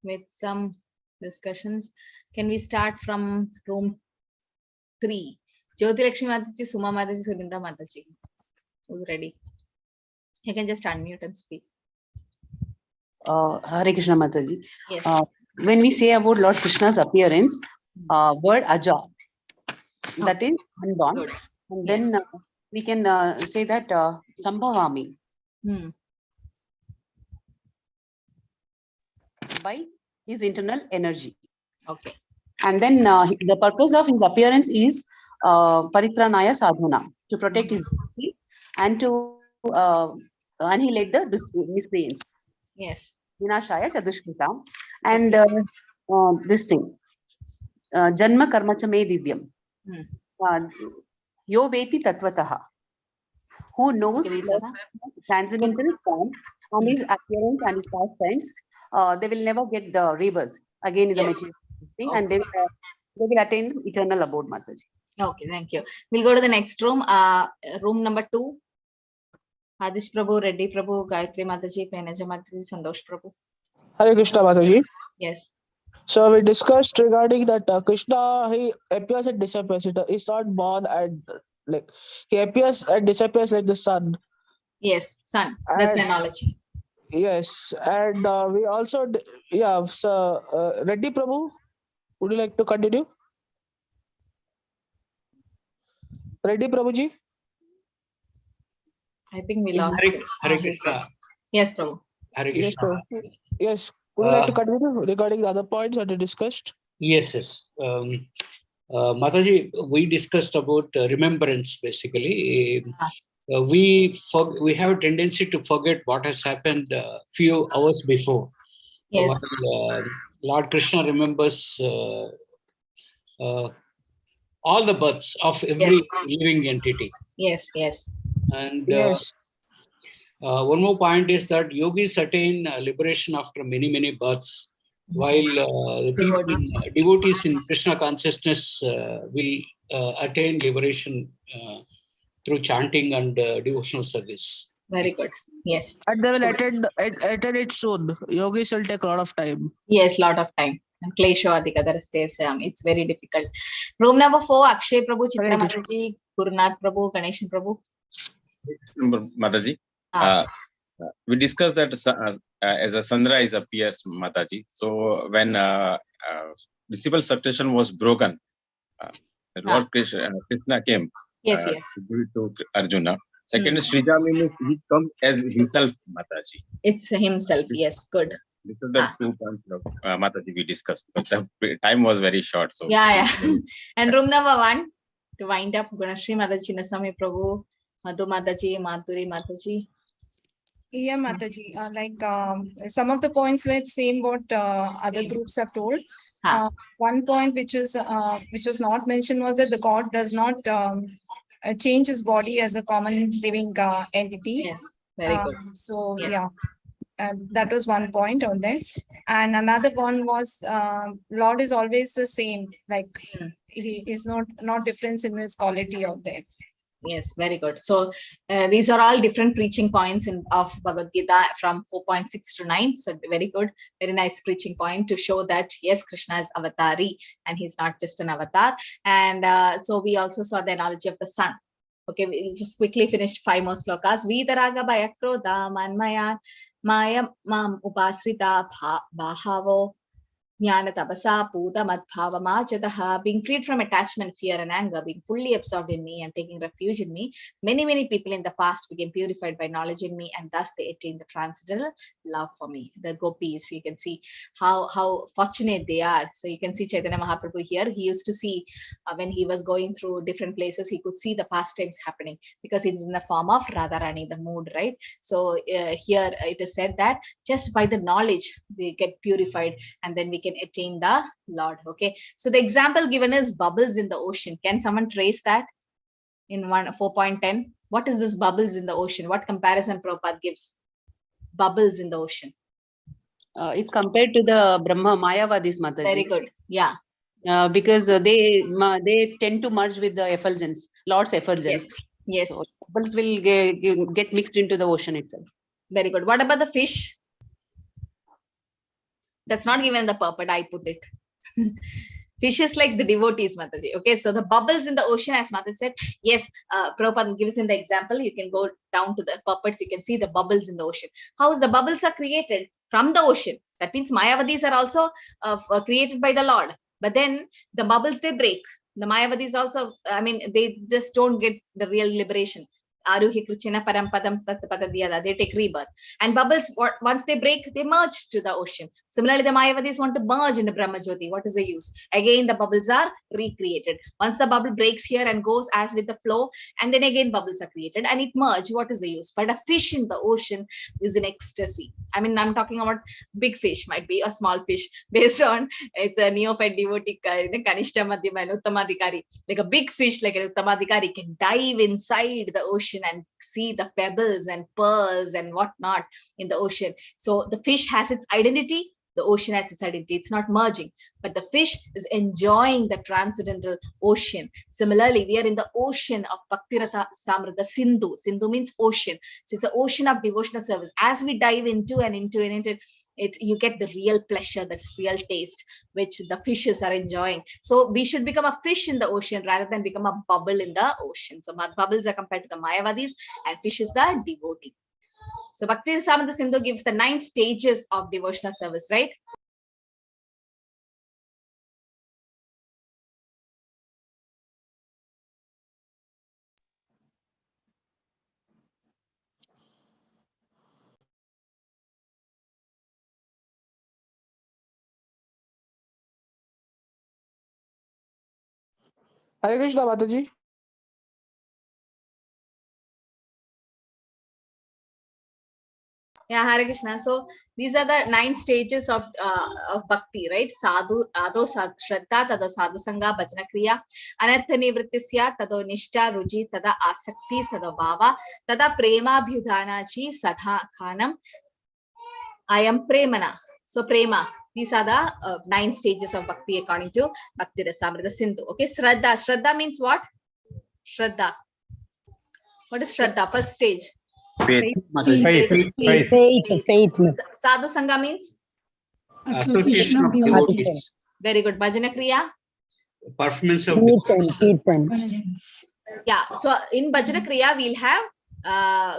with some discussions? Can we start from room 3? Jyoti Lakshmi Mataji, Suma Mataji, Surinda Mataji. Who's ready? You can just unmute and speak. Hare Krishna Mataji. Yes. When we say about Lord Krishna's appearance, word Aja, that is unborn. Good. And Yes. then we can say that Sambhavami Hmm. by his internal energy. Okay. And then the purpose of his appearance is Paritranaya Sadhuna, to protect his deity and to annihilate the miscreants. Yes. Vinashaya Chadushkrita. And this thing, Janma Karmacha Me Divyam. Yo Veti Tatvataha. Who knows transcendental form and his appearance and his pastimes, they will never get the rebirth again in the material thing, and they will attain the eternal abode, Mataji. Okay, thank you. We'll go to the next room. Room number 2. Adish Prabhu, Reddy Prabhu, Gayatri Mataji, Penaja Mataji, Sandosh Prabhu. Hare Krishna Mataji. Yes. So we discussed regarding that Krishna, he appears and disappears. He's not born and like he appears and disappears like the sun. Yes, sun. That's analogy. Yes, and we also so Reddy Prabhu, would you like to continue? Reddy Prabhuji? I think we lost you. Hare Krishna. Yes, Prabhu. Hare Yes, Krishna. yes. Would you like to continue regarding the other points that we discussed? Yes. Mataji, we discussed about remembrance basically. We have a tendency to forget what has happened a few hours before. Yes. While, Lord Krishna remembers all the births of every living entity. Yes, yes. And one more point is that yogis attain liberation after many, many births, while the devotees in Krishna consciousness will attain liberation through chanting and devotional service. Very good. Yes. And they will attend it soon. Yogis will take a lot of time. Yes, lot of time. And Klesho Adhika, that is it's very difficult. Room number 4, Akshay Prabhu, Chitra Mataji, Gurunath Prabhu, Ganeshan Prabhu. Mataji, we discussed that as a sunrise appears, Mataji. So when disciple succession was broken, Lord Krishna came to Arjuna. Second, Srijami, he comes as himself, Mataji. It's himself, yes, good. This is the 2 points of Mataji we discussed, but the time was very short. So yeah. And room number 1, to wind up, Gunashri Mataji, Chinnaswamy Prabhu, Madhu Mataji, Madhuri Mataji. Yeah, Mataji, some of the points were same what other groups have told. One point which was not mentioned was that the God does not change his body as a common living entity. Yes, very good. So yeah, that was one point on there. And another one was Lord is always the same, like he is not difference in his quality out there. Yes, very good. So these are all different preaching points of Bhagavad Gita from 4.6 to 9. So very good, very nice preaching point to show that yes, Krishna is avatari and he's not just an avatar. And so we also saw the analogy of the sun. Okay, we'll just quickly finish 5 more slokas. Vidaraga Bayakroda Manmaya Maya Mam Upasrita Bahavo Jnana Tabasa Puta Madbhavamachataha, being freed from attachment, fear, and anger, being fully absorbed in me and taking refuge in me. Many people in the past became purified by knowledge in me, and thus they attained the transcendental love for me. The gopis, you can see how fortunate they are. So you can see Chaitanya Mahaprabhu here. He used to see when he was going through different places, he could see the pastimes happening because it's in the form of Radharani, the mood, right? So here it is said that just by the knowledge we get purified, and then we can attain the Lord. Okay, so the example given is bubbles in the ocean. Can someone trace that in 4.10? What is this bubbles in the ocean? What comparison Prabhupada gives? Bubbles in the ocean. It's compared to the Brahma Mayavadis, Mataji. Very good. Yeah. Because they tend to merge with the effulgence, Lord's effulgence. Yes. So bubbles will get mixed into the ocean itself. Very good. What about the fish? That's not given in the purport, I put it. Fish is like the devotees, Mataji. Okay, so the bubbles in the ocean, as Mata said, yes, Prabhupada gives in the example, you can go down to the purports, you can see the bubbles in the ocean. How is the bubbles are created? From the ocean. That means Mayavadis are also created by the Lord. But then the bubbles, they break. The Mayavadis also, I mean, they just don't get the real liberation. Aruhi Krichina Parampadam Tatpadadiyada, they take rebirth. And bubbles, once they break, they merge to the ocean. Similarly, the Mayavadis want to merge into Brahma Jyoti. What is the use? Again, the bubbles are recreated. Once the bubble breaks here and goes as with the flow, and then again bubbles are created and it merge. What is the use? But a fish in the ocean is in ecstasy. I mean, I'm talking about big fish, might be a small fish, based on it's a neophyte devotee, Kanishta Madhyama and Uttamadhikari. Like a big fish, like an Uttamadhikari, can dive inside the ocean and see the pebbles and pearls and whatnot in the ocean. So the fish has its identity, the ocean has its identity. It's not merging, but the fish is enjoying the transcendental ocean. Similarly, we are in the ocean of Bhaktirata Samrata Sindhu. Sindhu means ocean. So it's an ocean of devotional service. As we dive into it, you get the real pleasure, that's real taste, which the fishes are enjoying. So we should become a fish in the ocean rather than become a bubble in the ocean. So bubbles are compared to the Mayavadis and fish is the devotee. So Bhakti Rasamrita Sindhu gives the 9 stages of devotional service, right? Hare Krishna, Mataji. Yeah, Hare Krishna. So these are the 9 stages of bhakti, right? Sadhu, ado shraddha, tado sadhu sangha, bhajana kriya, anartha nivrittisya, tado nishta, ruji, tada asakti, tado bhava, tada prema bhyudhanachi, sadha khanam, ayam premana. So prema, these are the 9 stages of bhakti according to Bhakti Rasamrita Sindhu. Okay, shraddha. Shraddha means what? Shraddha. What is shraddha? First stage. Faith. Faith. Sadhu Sangha means? Association of devotees. Very good. Bhajana Kriya? Performance of Yeah. So in Bhajana Kriya, we'll have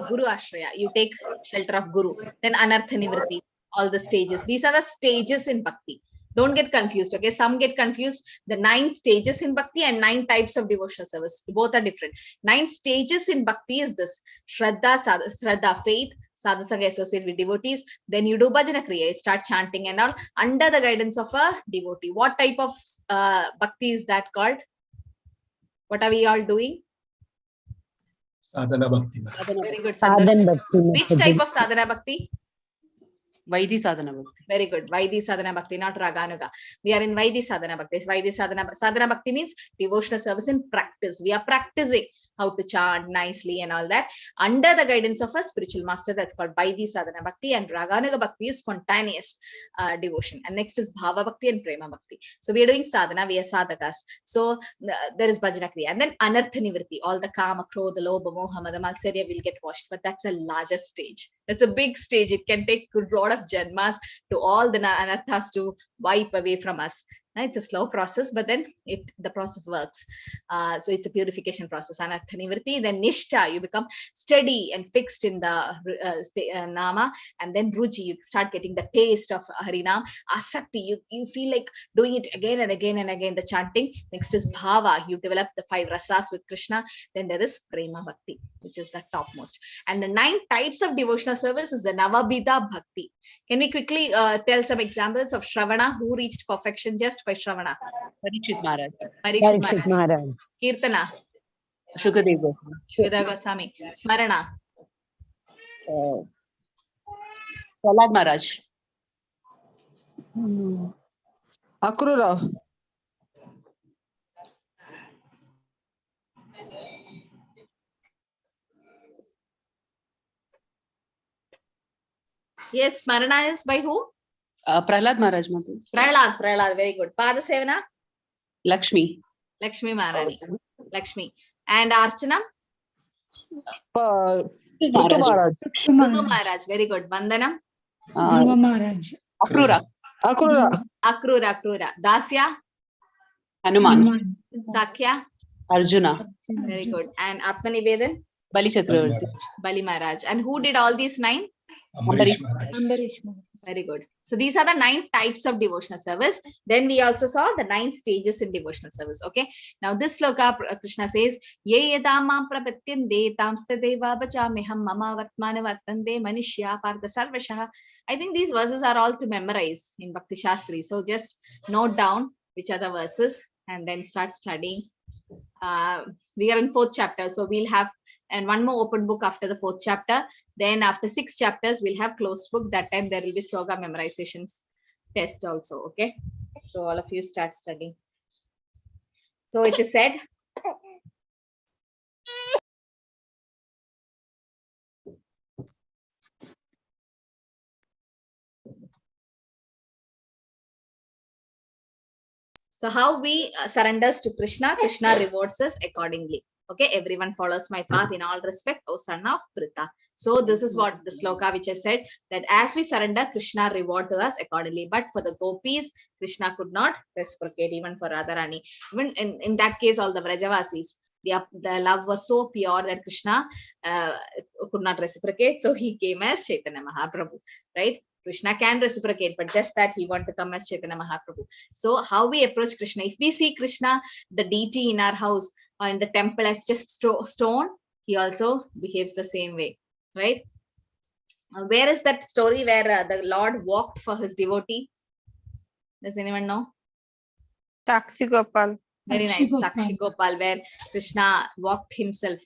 Guru Ashraya. You take shelter of Guru. Then Anartha Nivritti. All the stages. These are the stages in Bhakti. Don't get confused. Okay. Some get confused. The 9 stages in Bhakti and 9 types of devotional service. Both are different. 9 stages in Bhakti is this. Shraddha, faith. Sadhu Sangha associated with devotees. Then you do Bhajana Kriya. You start chanting and all under the guidance of a devotee. What type of Bhakti is that called? What are we all doing? Sadhana Bhakti. Very good. Which type of Sadhana Bhakti? Vaidhi Sadhana Bhakti. Very good. Vaidhi Sadhana Bhakti, not Raganuga. We are in Vaidhi Sadhana Bhakti. Vaidhi Sadhana Bhakti means devotional service in practice. We are practicing how to chant nicely and all that under the guidance of a spiritual master. That's called Vaidhi Sadhana Bhakti, and Raganuga Bhakti is spontaneous devotion. And next is Bhava Bhakti and Prema Bhakti. So we are doing sadhana, we are sadhakas. So there is Bhajana Kriya. And then Anartha Nivritti, all the Kama, Krodha, Lobha, Moha, Mada, Matsarya will get washed. But that's a larger stage. That's a big stage. It can take a lot of janmas to all the anarthas to wipe away from us. It's a slow process, but then the process works. So it's a purification process. Anartha Nivritti, then Nishta, you become steady and fixed in the Nama, and then Ruji, you start getting the taste of Harinam. Asakti, you feel like doing it again and again and again, the chanting. Next is Bhava, you develop the 5 rasas with Krishna. Then there is Prema Bhakti, which is the topmost. And the 9 types of devotional service is the Navabhida Bhakti. Can we quickly tell some examples of Shravana, who reached perfection just by Shravana? Parikshit Maharaj. Parikshit Maharaj. Kirtana. Shukadev Goswami. Shukadev Goswami. Smarana. Prahlad Maharaj. Akrura. Yes, Smarana is by who? Prahlad Maharaj. Prahlad, very good. Pada Sevana? Lakshmi. Lakshmi Maharani. Lakshmi. And Archana? Ritu Maharaj. Ritu Maharaj. Very good. Vandanam. Dhruva Maharaj. Akrura. Akrura. Dasya. Hanuman. Sakya. Arjuna. Very good. And Atmanivedan. Bali Chakravarti. Bali Maharaj. And who did all these 9? Ambarish Maharaj. Very good. So these are the 9 types of devotional service. Then we also saw the 9 stages in devotional service. Okay. Now this sloka, Krishna says, Ye yadamam prapatyande tamstadeva bachamiham mama vatmana vartande manishya partha sarvashaha. I think these verses are all to memorize in Bhakti Shastri. So just note down which are the verses and then start studying. We are in 4th chapter. So we'll have and one more open book after the 4th chapter. Then after 6 chapters, we'll have closed book. That time there will be sloka memorizations test also. Okay. So all of you start studying. So it is said. So how we surrenders to Krishna, Krishna rewards us accordingly. Okay, everyone follows my path in all respect, O son of Pritha. So this is what the sloka which I said, that as we surrender, Krishna reward us accordingly. But for the gopis, Krishna could not reciprocate, even for Radharani. Even in that case, all the Vrajavasis, the love was so pure that Krishna could not reciprocate. So he came as Chaitanya Mahaprabhu, right? Krishna can reciprocate, but just that he wanted to come as Chaitanya Mahaprabhu. So how we approach Krishna, if we see Krishna, the deity in our house or in the temple as just stone, he also behaves the same way, right? Where is that story where the Lord walked for his devotee? Does anyone know? Sakshi Gopal. Very nice. Sakshi Gopal, where Krishna walked himself.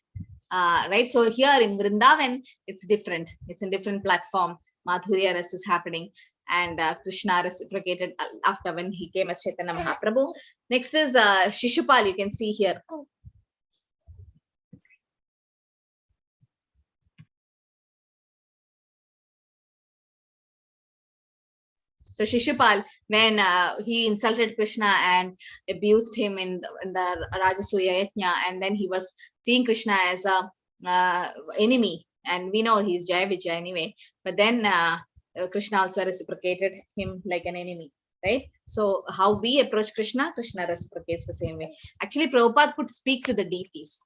Right. So here in Vrindavan, it's different. It's in different platform. Madhurya Ras is happening, and Krishna reciprocated after when he came as Chaitanya Mahaprabhu. Next is Shishupal. You can see here. So Shishupal, when he insulted Krishna and abused him in the Rajasuya Yajna, and then he was seeing Krishna as a enemy, and we know he's Jaya Vijay anyway, but then Krishna also reciprocated him like an enemy, right? So how we approach Krishna, Krishna reciprocates the same way. Actually, Prabhupada could speak to the deities.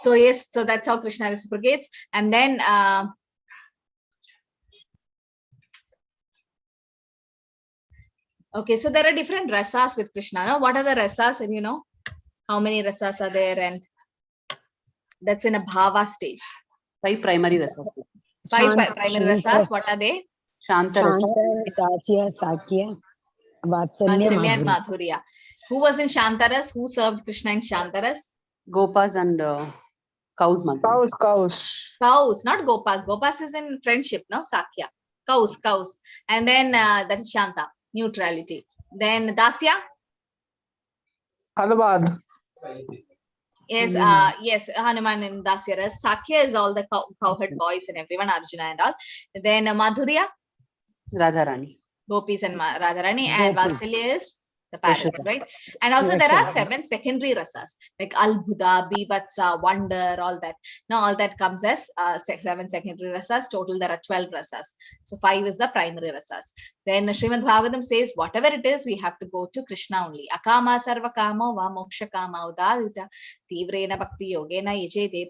So yes, so that's how Krishna reciprocates. And then okay, so there are different rasas with Krishna. No? What are the rasas? And you know, how many rasas are there? And that's in a bhava stage. 5 primary rasas. 5 primary rasas. What are they? Shanta rasa. Dasya, Sakya, Vatsalya and Madhurya. Who was in Shantaras? Who served Krishna in Shantaras? Gopas and cows. Cows, not Gopas. Gopas is in friendship, no? Sakya. Cows. And then that is Shanta, neutrality. Then Dasya? Hanuman. Yes, yes, Hanuman and Dasyaras. Sakya is all the cowherd boys and everyone, Arjuna and all. Then Madhurya? Radharani. Gopis and Radharani. And Vatsalya is the parents, right? And also there are 7 secondary rasas like Albhuda, Bibhatsa, Wonder, all that. Now all that comes as 7 secondary rasas. Total there are 12 rasas. So 5 is the primary rasas. Then Srimad Bhagavatam says whatever it is, we have to go to Krishna only. Akama sarva kamo va moksha kama udadita tivrena bhakti yogena yajete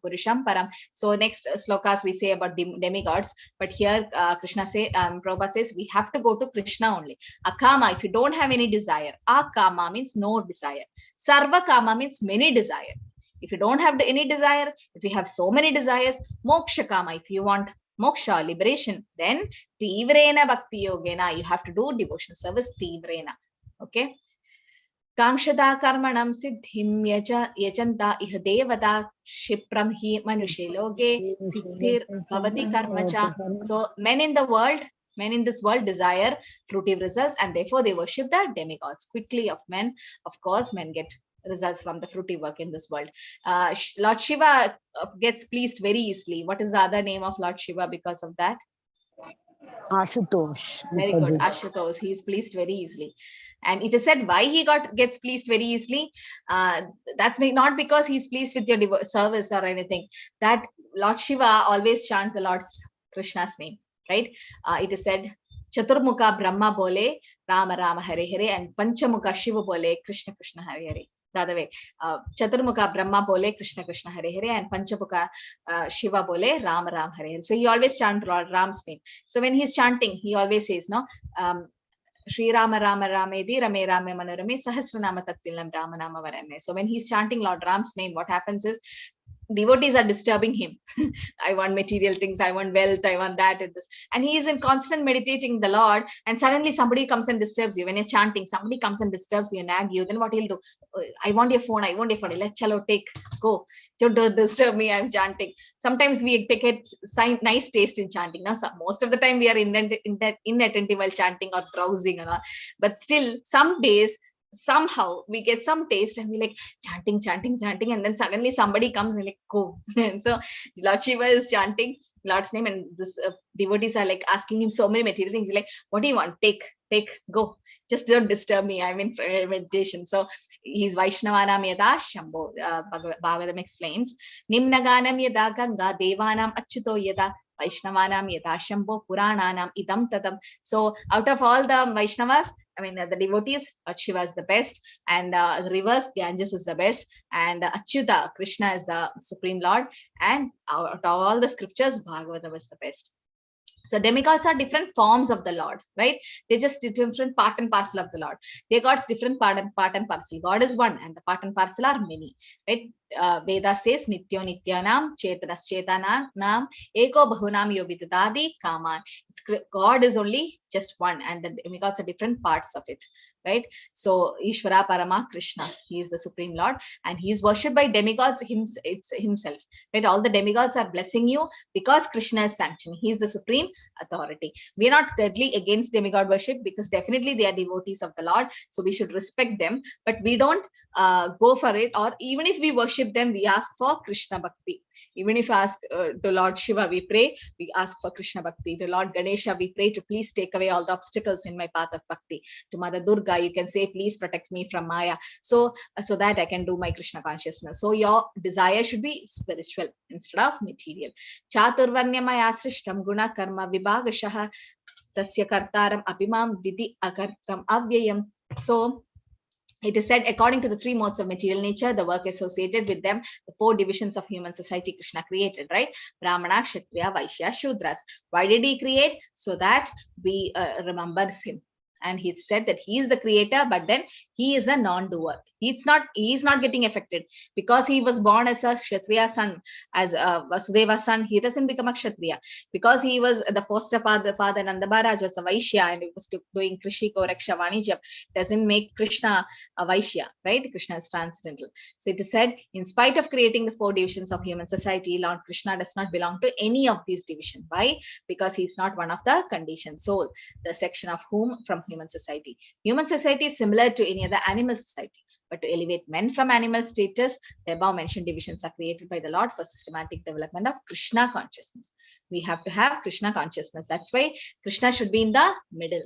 purusham param. So next slokas we say about demigods, but here Krishna say Prabhupada says we have to go to Krishna only. Akama, if you don't have any desire. Akama means no desire. Sarva kama means many desire. If you don't have any desire, if you have so many desires, moksha kama, if you want moksha, liberation, then tivrena bhakti yogena, you have to do devotional service tivrena. Okay. Kankshada karmanam siddhim yajanta iha devata shipram hi manushe loge siddhir bhavati karmacha. So men in this world desire fruitive results, and therefore they worship the demigods. Quickly of men, of course, men get results from the fruitive work in this world. Lord Shiva gets pleased very easily. What is the other name of Lord Shiva because of that? Ashutosh. Very good, Mataji. Ashutosh. He is pleased very easily. And it is said why he gets pleased very easily. That's not because he's pleased with your service or anything. That Lord Shiva always chant the Lord's Krishna's name, right? It is said Chaturmukha Brahma bole Rama Rama Hare Hare, and Panchamukha Shiva bole Krishna Krishna Hare Hare. The other way, Chaturmukha Brahma bole Krishna Krishna Hare Hare, and Panchamukha Shiva bole Rama Rama Hare Hare. So he always chant Lord Ram's name. So when he's chanting, he always says, no, Shri Rama Rama Ramedi Rame Rame Manorame Sahasranama Tattilam Rama Nama Varame. So when he's chanting Lord Ram's name, what happens is devotees are disturbing him. I want material things, I want wealth, I want that and this. And he is in constant meditating the Lord, and suddenly somebody comes and disturbs you. When you're chanting, somebody comes and disturbs you, nag you, then what he'll do? I want your phone, I want your phone. Let's chalo, take, go. Don't disturb me, I'm chanting. Sometimes we take a nice taste in chanting. Now, most of the time we are inattentive while chanting or browsing and all. But still, some days, somehow we get some taste and we like chanting, and then suddenly somebody comes and like go. And so Lord Shiva is chanting Lord's name, and this devotees are like asking him so many material things. He's like, what do you want? Take, go. Just don't disturb me. I'm in meditation. So he's Vaishnavanam yada Shambho. Bhagavad explains, Nimnaganam yada Ganga Devanam Achyuto yada Vaishnavanam yada Shambho Purananam idam tadam. So out of all the Vaishnavas, I mean, the devotees, Shiva is the best, and the rivers, Ganges is the best, and Achyuta, Krishna is the Supreme Lord, and out of all the scriptures, Bhagavatam is the best. So demigods are different forms of the Lord, right? They're just different part and parcel of the Lord. They're God's different part and parcel. God is one, and the part and parcel are many, right? Veda says, Nityo Nityanam, Chetanas Chetanam, Eko Bahunam Yobidadadi Kaman. God is only just one, and the demigods are different parts of it, right? So Ishvara Parama Krishna, he is the Supreme Lord, and he is worshipped by demigods himself, right? All the demigods are blessing you because Krishna is sanctioning. He is the supreme authority. We are not deadly against demigod worship, because definitely they are devotees of the Lord, so we should respect them, but we don't go for it. Or even if we worship them, we ask for Krishna Bhakti. Even if we ask to Lord Shiva, we pray, we ask for Krishna Bhakti. To Lord Ganesha, we pray to please take away all the obstacles in my path of Bhakti. To Mother Durga, you can say, please protect me from Maya, so that I can do my Krishna consciousness. So your desire should be spiritual instead of material. Chaturvanyamaya srishtam guna karma vibhagashaha tasya kartaram abhimam vidhi akartam avyayam. So it is said, according to the three modes of material nature, the work associated with them, the four divisions of human society Krishna created, right? Brahmana, Kshatriya, Vaishya, Shudras. Why did he create? So that we remember him. And he said that he is the creator, but then he is a non-doer. He is not getting affected because he was born as a Kshatriya son, as a Vasudeva's son. He doesn't become a Kshatriya because he was the foster father. Nanda Maharaj was a Vaishya and he was doing Krishi Koraksha Vanijam. Doesn't make Krishna a Vaishya, right? Krishna is transcendental. So it is said, in spite of creating the four divisions of human society, Lord Krishna does not belong to any of these divisions. Why? Because he is not one of the conditioned soul, the section of whom from human society. Human society is similar to any other animal society, but to elevate men from animal status, the above mentioned divisions are created by the Lord for systematic development of Krishna consciousness. We have to have Krishna consciousness. That's why Krishna should be in the middle.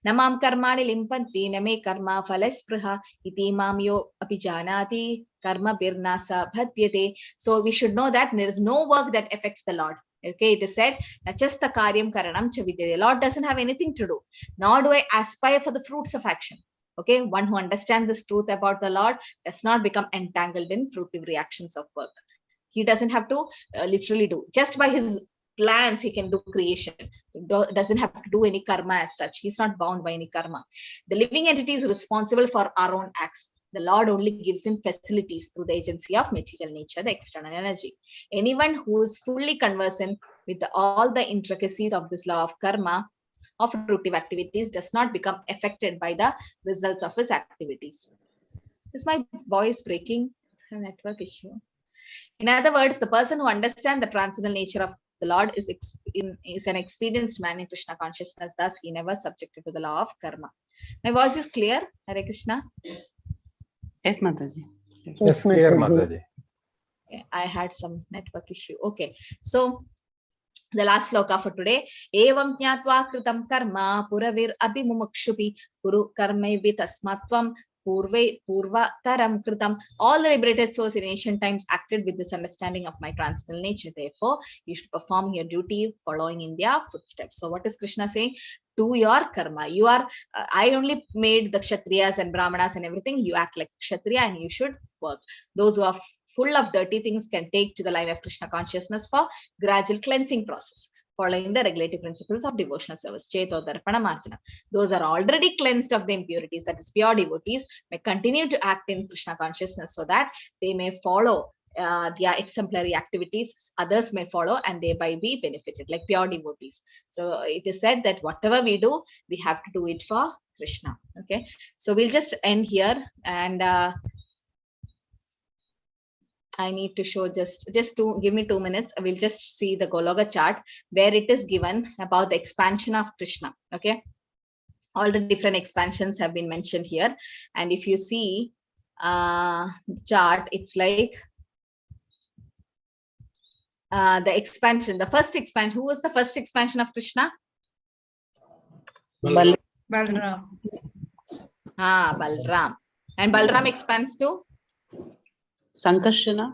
Namam karmani limpanti name karma phalaspraha iti mamyo apijanati karma birnasa bhatyate. So we should know that there is no work that affects the Lord. Okay, it is said, Nachasta karyam karanam chavidya. The Lord doesn't have anything to do, nor do I aspire for the fruits of action. Okay, one who understands this truth about the Lord does not become entangled in fruitive reactions of work. He doesn't have to literally do. Just by his plans, he can do creation. Doesn't have to do any karma as such. He's not bound by any karma. The living entity is responsible for our own acts. The Lord only gives him facilities through the agency of material nature, the external energy. Anyone who is fully conversant with all the intricacies of this law of karma, of fruitive activities, does not become affected by the results of his activities. Is my voice breaking? A network issue. In other words, the person who understands the transcendental nature of the Lord is an experienced man in Krishna consciousness. Thus, he never subjected to the law of karma. My voice is clear, Hare Krishna? Yes, Mataji. Yes, clear, Mataji. I had some network issue. Okay, so The last sloka for today. Evam jnatva kritam karma puravir abhimumukshuphi puru karmaivi tasmatvam purva taram kritam. All the liberated souls in ancient times acted with this understanding of my transcendental nature. Therefore, you should perform your duty following in their footsteps. So what is Krishna saying? Do your karma. You are, I only made the Kshatriyas and Brahmanas and everything. You act like Kshatriya and you should work. Those who are full of dirty things can take to the line of Krishna consciousness for gradual cleansing process, following the regulative principles of devotional service. Cheto Darpana Marjana. Those are already cleansed of the impurities, that is pure devotees, may continue to act in Krishna consciousness so that they may follow their exemplary activities. Others may follow and thereby be benefited, like pure devotees. So it is said that whatever we do, we have to do it for Krishna. Okay, so we'll just end here, and I need to show just to give me 2 minutes. I will just see the Gologa chart where it is given about the expansion of Krishna. Okay, all the different expansions have been mentioned here, and if you see the chart, it's like the expansion, the first expansion. Who was the first expansion of Krishna? Balram. Balram. And Balram expands to Sankarshana.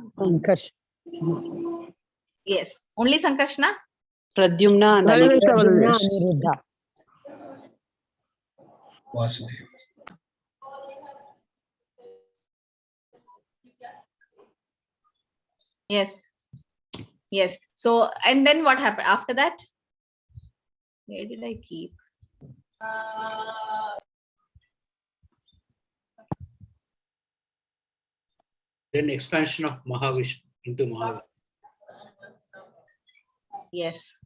Yes, only Sankarshana. Pradyumna and Aniruddha. Vasudeva. Yes. So, and then what happened after that? Where did I keep? Then expansion of Mahavishnu into Mahavishnu. Yes.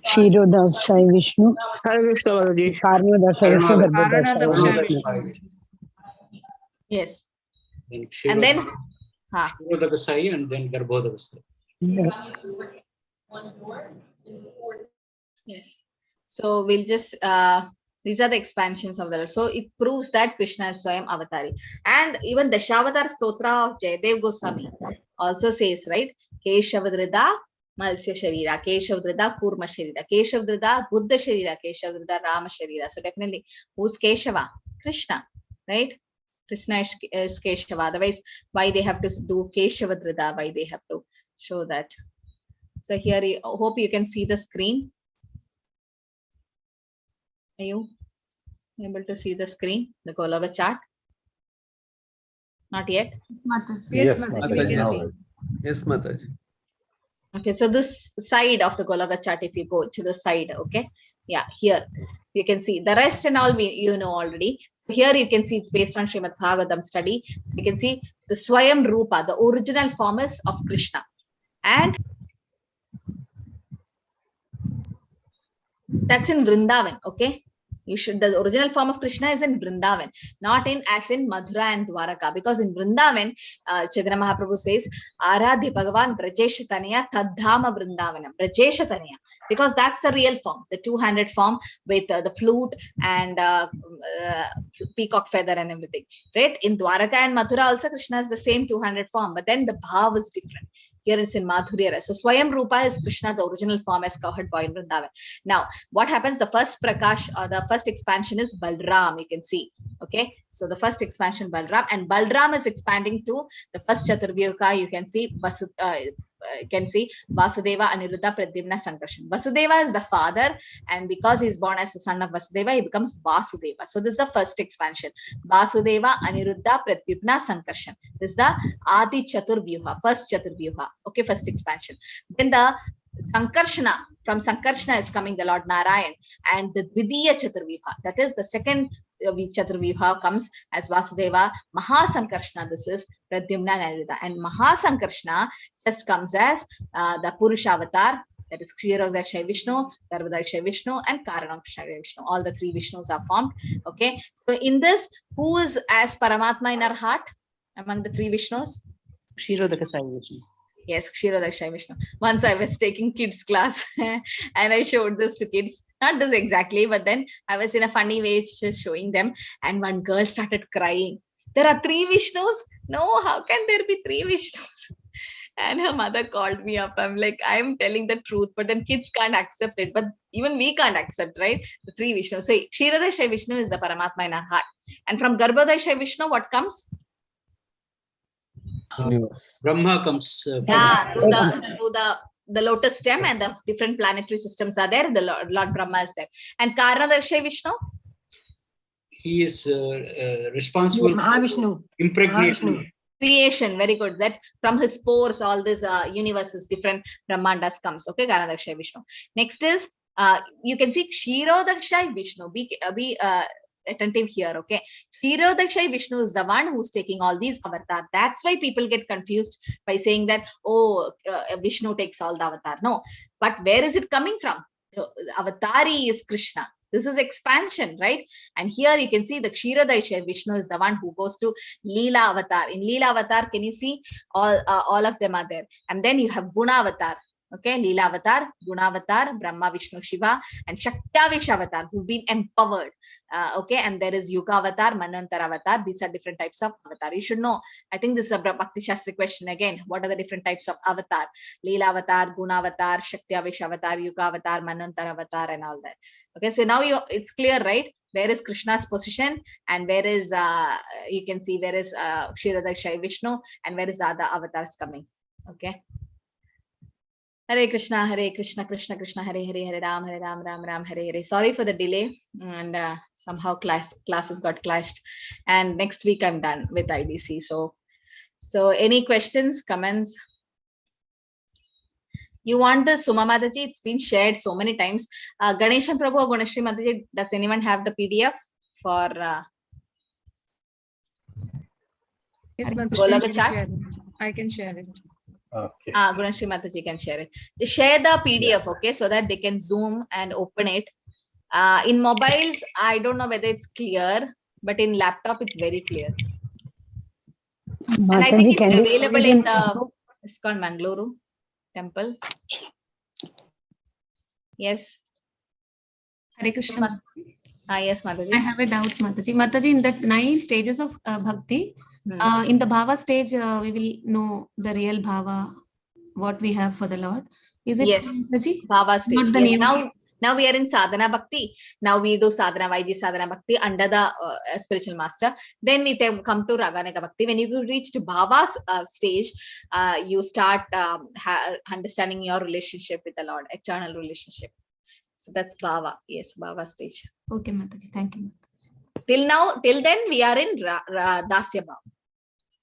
Kshirodakshai Vishnu. Karnodakshai Vishnu. Karanodakshai Vishnu. Vishnu. Yes. Then And then Kshirodakasai and then Garbhodakasai. Yes. So we'll just these are the expansions of the Lord. So it proves that Krishna is Swayam Avatari. And even the Shavadar Stotra of Jayadev Goswami also says, right? Keshavadrida Malsya Sharira, Keshavadrida Kurma Sharira, Keshavadrida Buddha Sharira, Keshavadrida Rama Sharira. So definitely, who's Keshava? Krishna, right? Krishna is Keshava. Otherwise, why they have to do Keshavadrida? Why they have to show that? So here, I hope you can see the screen. Are you able to see the screen, the Golava chart? Not yet? Yes, Mataji. We can see. Yes, Mataji. Okay, so this side of the Golava chart, if you go to the side, okay? Yeah, here you can see the rest and all you know already. So here you can see it's based on Srimad Bhagavatam study. So you can see the Swayam Rupa, the original form is of Krishna. And that's in Vrindavan, okay? The original form of Krishna is in Vrindavan, not in as in Mathura and Dwaraka, because in Vrindavan, Chaitanya Mahaprabhu says, Aradhya Bhagavan Brajeshataniya Tadhama Vrindavanam, Brajeshataniya, because that's the real form, the two-handed form with the flute and peacock feather and everything, right? In Dwaraka and Mathura also Krishna is the same two-handed form, but then the bhav is different. Here it's in Madhurya. So Swayam Rupa is Krishna, the original form as covered by Vrindavan. Now, what happens? The first Prakash or the first expansion is Balram, you can see. Okay, so the first expansion Balram, and Balram is expanding to the first Chaturvyuha. You can see Vasudeva, Aniruddha, Pradyumna, Sankarshan. Vasudeva is the father, and because he is born as the son of Vasudeva, he becomes Vasudeva. So this is the first expansion. Vasudeva, Aniruddha, Pradyumna, Sankarshan. This is the Adi Chaturvyuha, first Chaturvyuha. Okay, first expansion. Then the Sankarshana, from Sankarshana is coming the Lord Narayan, and the Dvidiya Chaturvyuha, that is the second Chaturvyuha comes as Vasudeva, Mahasankarshana, this is Pradyumna and Aniruddha, and Mahasankarshana just comes as the Purusha avatar, that is Kshirodakshai Vishnu, Garbhodakshai Vishnu, and Karanodakshai Vishnu. All the three Vishnus are formed. Okay, so in this, who is as Paramatma in our heart among the three Vishnus? Kshirodakasai Vishnu. Yes, Kshirodakshai Vishnu. Once I was taking kids class and I showed this to kids. Not this exactly, but then I was in a funny way just showing them, and one girl started crying. There are three Vishnus? No, how can there be three Vishnus? And her mother called me up. I'm like, I'm telling the truth, but then kids can't accept it. But even we can't accept, right? The three Vishnu. So Kshirodaya Vishnu is the Paramatma in our heart. And from Garbhodaya Vishnu, what comes? Brahma comes. Through the lotus stem, and the different planetary systems are there. The Lord Brahma is there. And Karnadarshay Vishnu? He is responsible for impregnation. Creation, very good. That from his pores, all this universes, different Brahmandas comes. Okay, Karnadarshay Vishnu. Next is you can see Kshirodakshay Vishnu. Be attentive here. Okay, Kshirodakshay Vishnu is the one who's taking all these avatars. That's why people get confused by saying that, oh, Vishnu takes all the avatar. No, but where is it coming from? The avatari is Krishna. This is expansion, right? And here you can see the Kshirodaya Vishnu is the one who goes to Leela Avatar. In Leela Avatar, can you see all of them are there? And then you have Guna Avatar. Okay, Leela Avatar, Guna Avatar, Brahma, Vishnu, Shiva, and Shaktavish Avatar, who've been empowered. Okay, and there is Yuga Avatar, Manvantara Avatar. These are different types of avatar. You should know. I think this is a Bhakti Shastri question again. What are the different types of avatar? Leela Avatar, Guna Avatar, Shaktavish Avatar, Yuga Avatar, Manvantara Avatar, and all that. Okay, so now it's clear, right? Where is Krishna's position, and where is you can see where is Kshirodaya Vishnu, and where is the other avatars coming. Okay. Hare Krishna, Krishna Krishna, Hare Hare, Hare Ram, Ram Ram, Hare Hare. Sorry for the delay, and somehow classes got clashed. And next week I'm done with IDC. So any questions, comments? You want the Suma Mataji? It's been shared so many times. Ganeshan Prabhu or Gunashri Mataji, does anyone have the PDF for Yes, ma'am. Goloka chat? I can share it. Okay. Gunashri Mataji can share it. Just share the PDF, okay, so that they can zoom and open it. In mobiles, I don't know whether it's clear, but in laptop, it's very clear. And I think it's available in the ISKCON Mangaluru temple. Yes. Hare Krishna. Yes, Mataji. I have a doubt, Mataji. Mataji, in that 9 stages of bhakti, in the bhava stage, we will know the real bhava, what we have for the Lord. Is it yes, Mataji? bhava stage. Not the Yes. Now we are in sadhana bhakti. Now we do sadhana Vaidhi sadhana bhakti under the spiritual master. Then we come to raganika bhakti. When you reach to bhava stage, you start understanding your relationship with the Lord, eternal relationship. So that's bhava. Yes, bhava stage. Okay, Mataji. Thank you. Till then, we are in dasya bhav.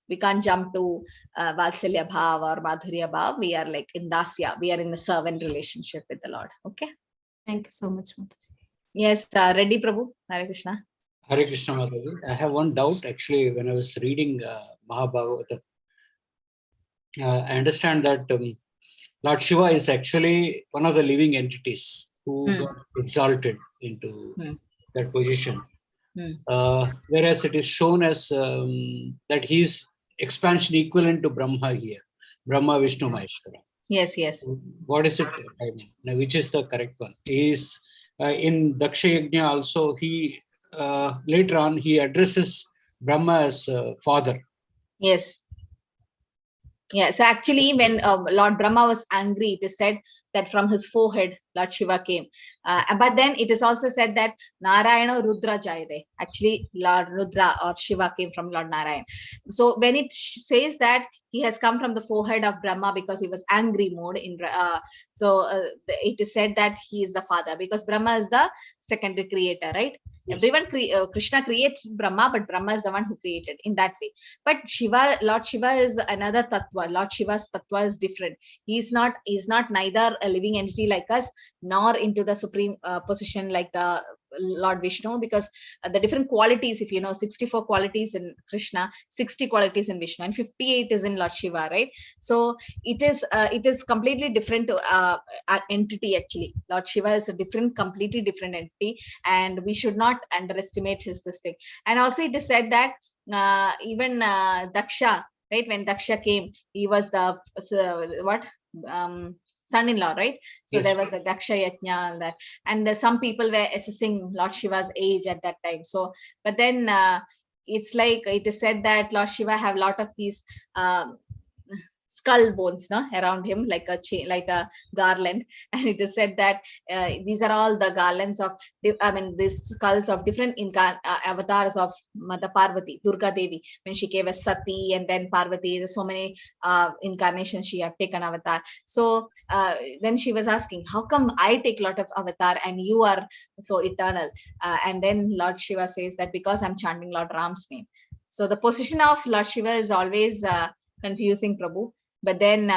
We can't jump to Vatsalya Bhav or Madhurya Bhav. We are like in Dasya. We are in a servant relationship with the Lord. Okay. Thank you so much, Mataji. Yes, ready, Prabhu. Hare Krishna. Hare Krishna, Mataji. I have one doubt actually when I was reading Mahabhagavata. I understand that Lord Shiva is actually one of the living entities who got exalted into that position. Whereas it is shown as that he is expansion equivalent to Brahma here, Brahma, Vishnu, Maheshwara. Yes, yes. What is it? I mean, which is the correct one? He is in Daksha Yajna also. He later on he addresses Brahma as father. Yes. Yes, actually, when Lord Brahma was angry, it is said that from his forehead, Lord Shiva came. But then it is also said that Narayana Rudra Jayade. Actually, Lord Rudra or Shiva came from Lord Narayan. So when it says that he has come from the forehead of Brahma because he was angry mode, it is said that he is the father because Brahma is the secondary creator, right? Yes. Everyone, Krishna creates Brahma, but Brahma is the one who created in that way. But Lord Shiva is another tattva. Lord Shiva's tattva is different. He's not neither a living entity like us, nor into the supreme position like the Lord Vishnu, because the different qualities, if you know, 64 qualities in Krishna, 60 qualities in Vishnu, and 58 is in Lord Shiva, right? So it is completely different entity actually. Lord Shiva is a completely different entity, and we should not underestimate this thing. And also it is said that even Daksha, right? When Daksha came, he was the son-in-law, right? So yes. There was the Daksha Yajna and that, and some people were assessing Lord Shiva's age at that time. So, but then it's like it is said that Lord Shiva have a lot of these skull bones around him, like a chain, like a garland. And it is said that these are all the garlands of, these skulls of different avatars of Mother Parvati, Durga Devi, when she gave us Sati, and then Parvati. There's so many incarnations she have taken avatar. So then she was asking, how come I take a lot of avatar and you are so eternal? And then Lord Shiva says that because I'm chanting Lord Ram's name. So the position of Lord Shiva is always confusing, Prabhu. But then,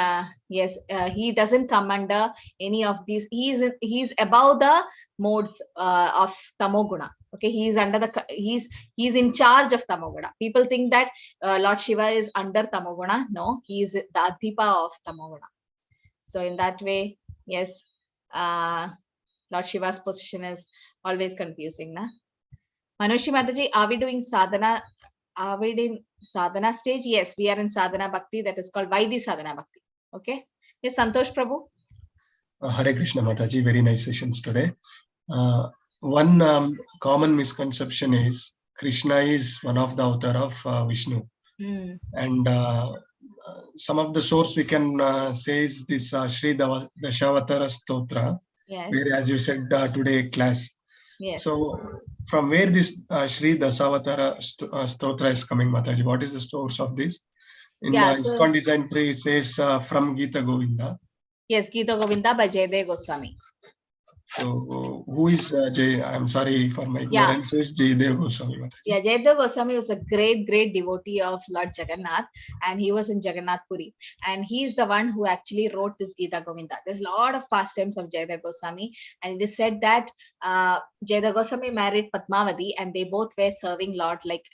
yes, he doesn't come under any of these. He's above the modes of Tamoguna. Okay, he's under the, he's in charge of Tamoguna. People think that Lord Shiva is under Tamoguna. No, he is the Adhipa of Tamoguna. So in that way, yes, Lord Shiva's position is always confusing. Na? Manushi Mataji, are we doing sadhana? Are we in sadhana stage? Yes, we are in sadhana bhakti. That is called Vaidhi sadhana bhakti. Okay. Yes, Santosh Prabhu. Hare Krishna Mataji, very nice sessions today. One common misconception is Krishna is one of the avatar of Vishnu. And some of the source we can say is this Shri Dashavatara Stotra, where, as you said today class. Yes. So from where this Shri Dasavatara Stotra is coming, Mataji? What is the source of this? In ISKCON Design Tree, it says from Gita Govinda. Yes, Gita Govinda by Jayadeva Goswami. So who is Jay? I'm sorry for my ignorance. Who is Jayadeva Goswami? Mataji? Yeah, Jayadeva Goswami was a great devotee of Lord Jagannath, and he was in Jagannath Puri. And he is the one who actually wrote this Gita Govinda. There's a lot of pastimes of Jayadeva Goswami, and it is said that Jayadeva Goswami married Padmavati, and they both were serving Lord like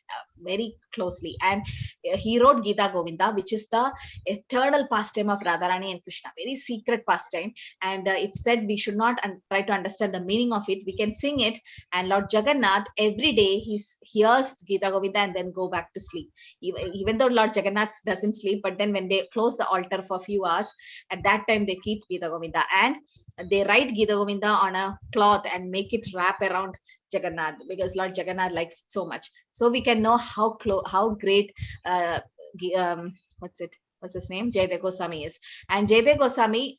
very closely. And he wrote Gita Govinda, which is the eternal pastime of Radharani and Krishna, very secret pastime. And it's said we should not try to understand the meaning of it. We can sing it, and Lord Jagannath every day he hears Gita Govinda and then go back to sleep. Even though Lord Jagannath doesn't sleep, but then when they close the altar for a few hours, at that time they keep Gita Govinda, and they write Gita Govinda on a cloth and make it wrap around Jagannath, because Lord Jagannath likes it so much. So we can know how great what's his name, Jayadeva Goswami is. And Jayadeva Goswami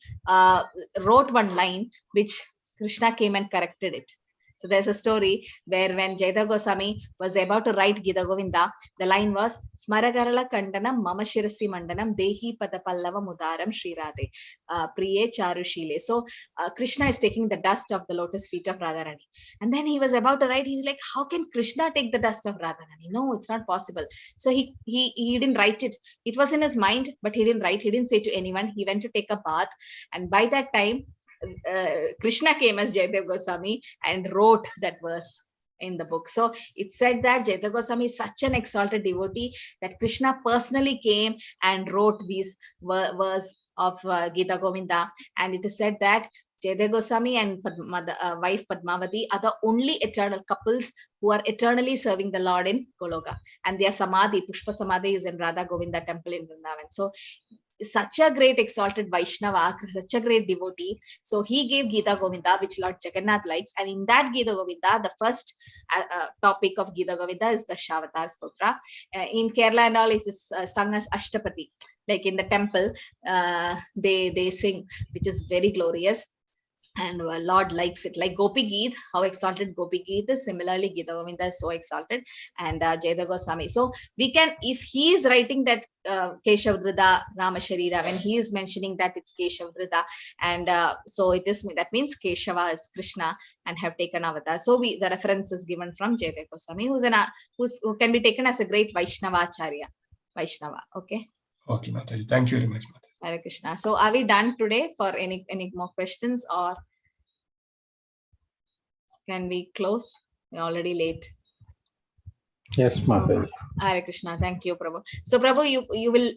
wrote one line which Krishna came and corrected it. So there's a story where when Jayadeva Goswami was about to write Gita Govinda, the line was Smaragarala Kandanam Mama Shirasi Mandanam Dehi Padapallava Mudaram Shri Radhe Priye Charushile. So Krishna is taking the dust of the lotus feet of Radharani. And then he was about to write, he's like, how can Krishna take the dust of Radharani? No, it's not possible. So he didn't write it. It was in his mind, but he didn't write. He didn't say to anyone. He went to take a bath. And by that time, Krishna came as Jayadeva Goswami and wrote that verse in the book. So it said that Jayadeva Goswami is such an exalted devotee that Krishna personally came and wrote these verse of Gita Govinda. And it is said that Jayadeva Goswami and wife Padmavati are the only eternal couples who are eternally serving the Lord in Goloka. And their Samadhi, Pushpa Samadhi, is in Radha Govinda temple in Vrindavan. So such a great exalted Vaishnava, such a great devotee. So he gave Gita Govinda, which Lord Jagannath likes. And in that Gita Govinda, the first topic of Gita Govinda is the Shavatar Stotra. In Kerala and all, it is sung as Ashtapati. Like in the temple, they sing, which is very glorious. And Lord likes it, like Gopi Geet, how exalted Gopi Geet is. Similarly, Gita Govinda is so exalted, and Jayadeva Goswami. So we can, if he is writing that Keshavdrida Rama Sharira, when he is mentioning that it's Keshavdrida, and so it is, that means Keshava is Krishna and have taken avatar. So the reference is given from Jayadeva Goswami, who can be taken as a great Vaishnavacharya. Vaishnava. Okay. Okay, Mataji. Thank you very much, Mataji. Hare Krishna. So are we done today for any more questions, or can we close? We're already late. Yes, Mataji. Hare Krishna. Thank you, Prabhu. So Prabhu, you will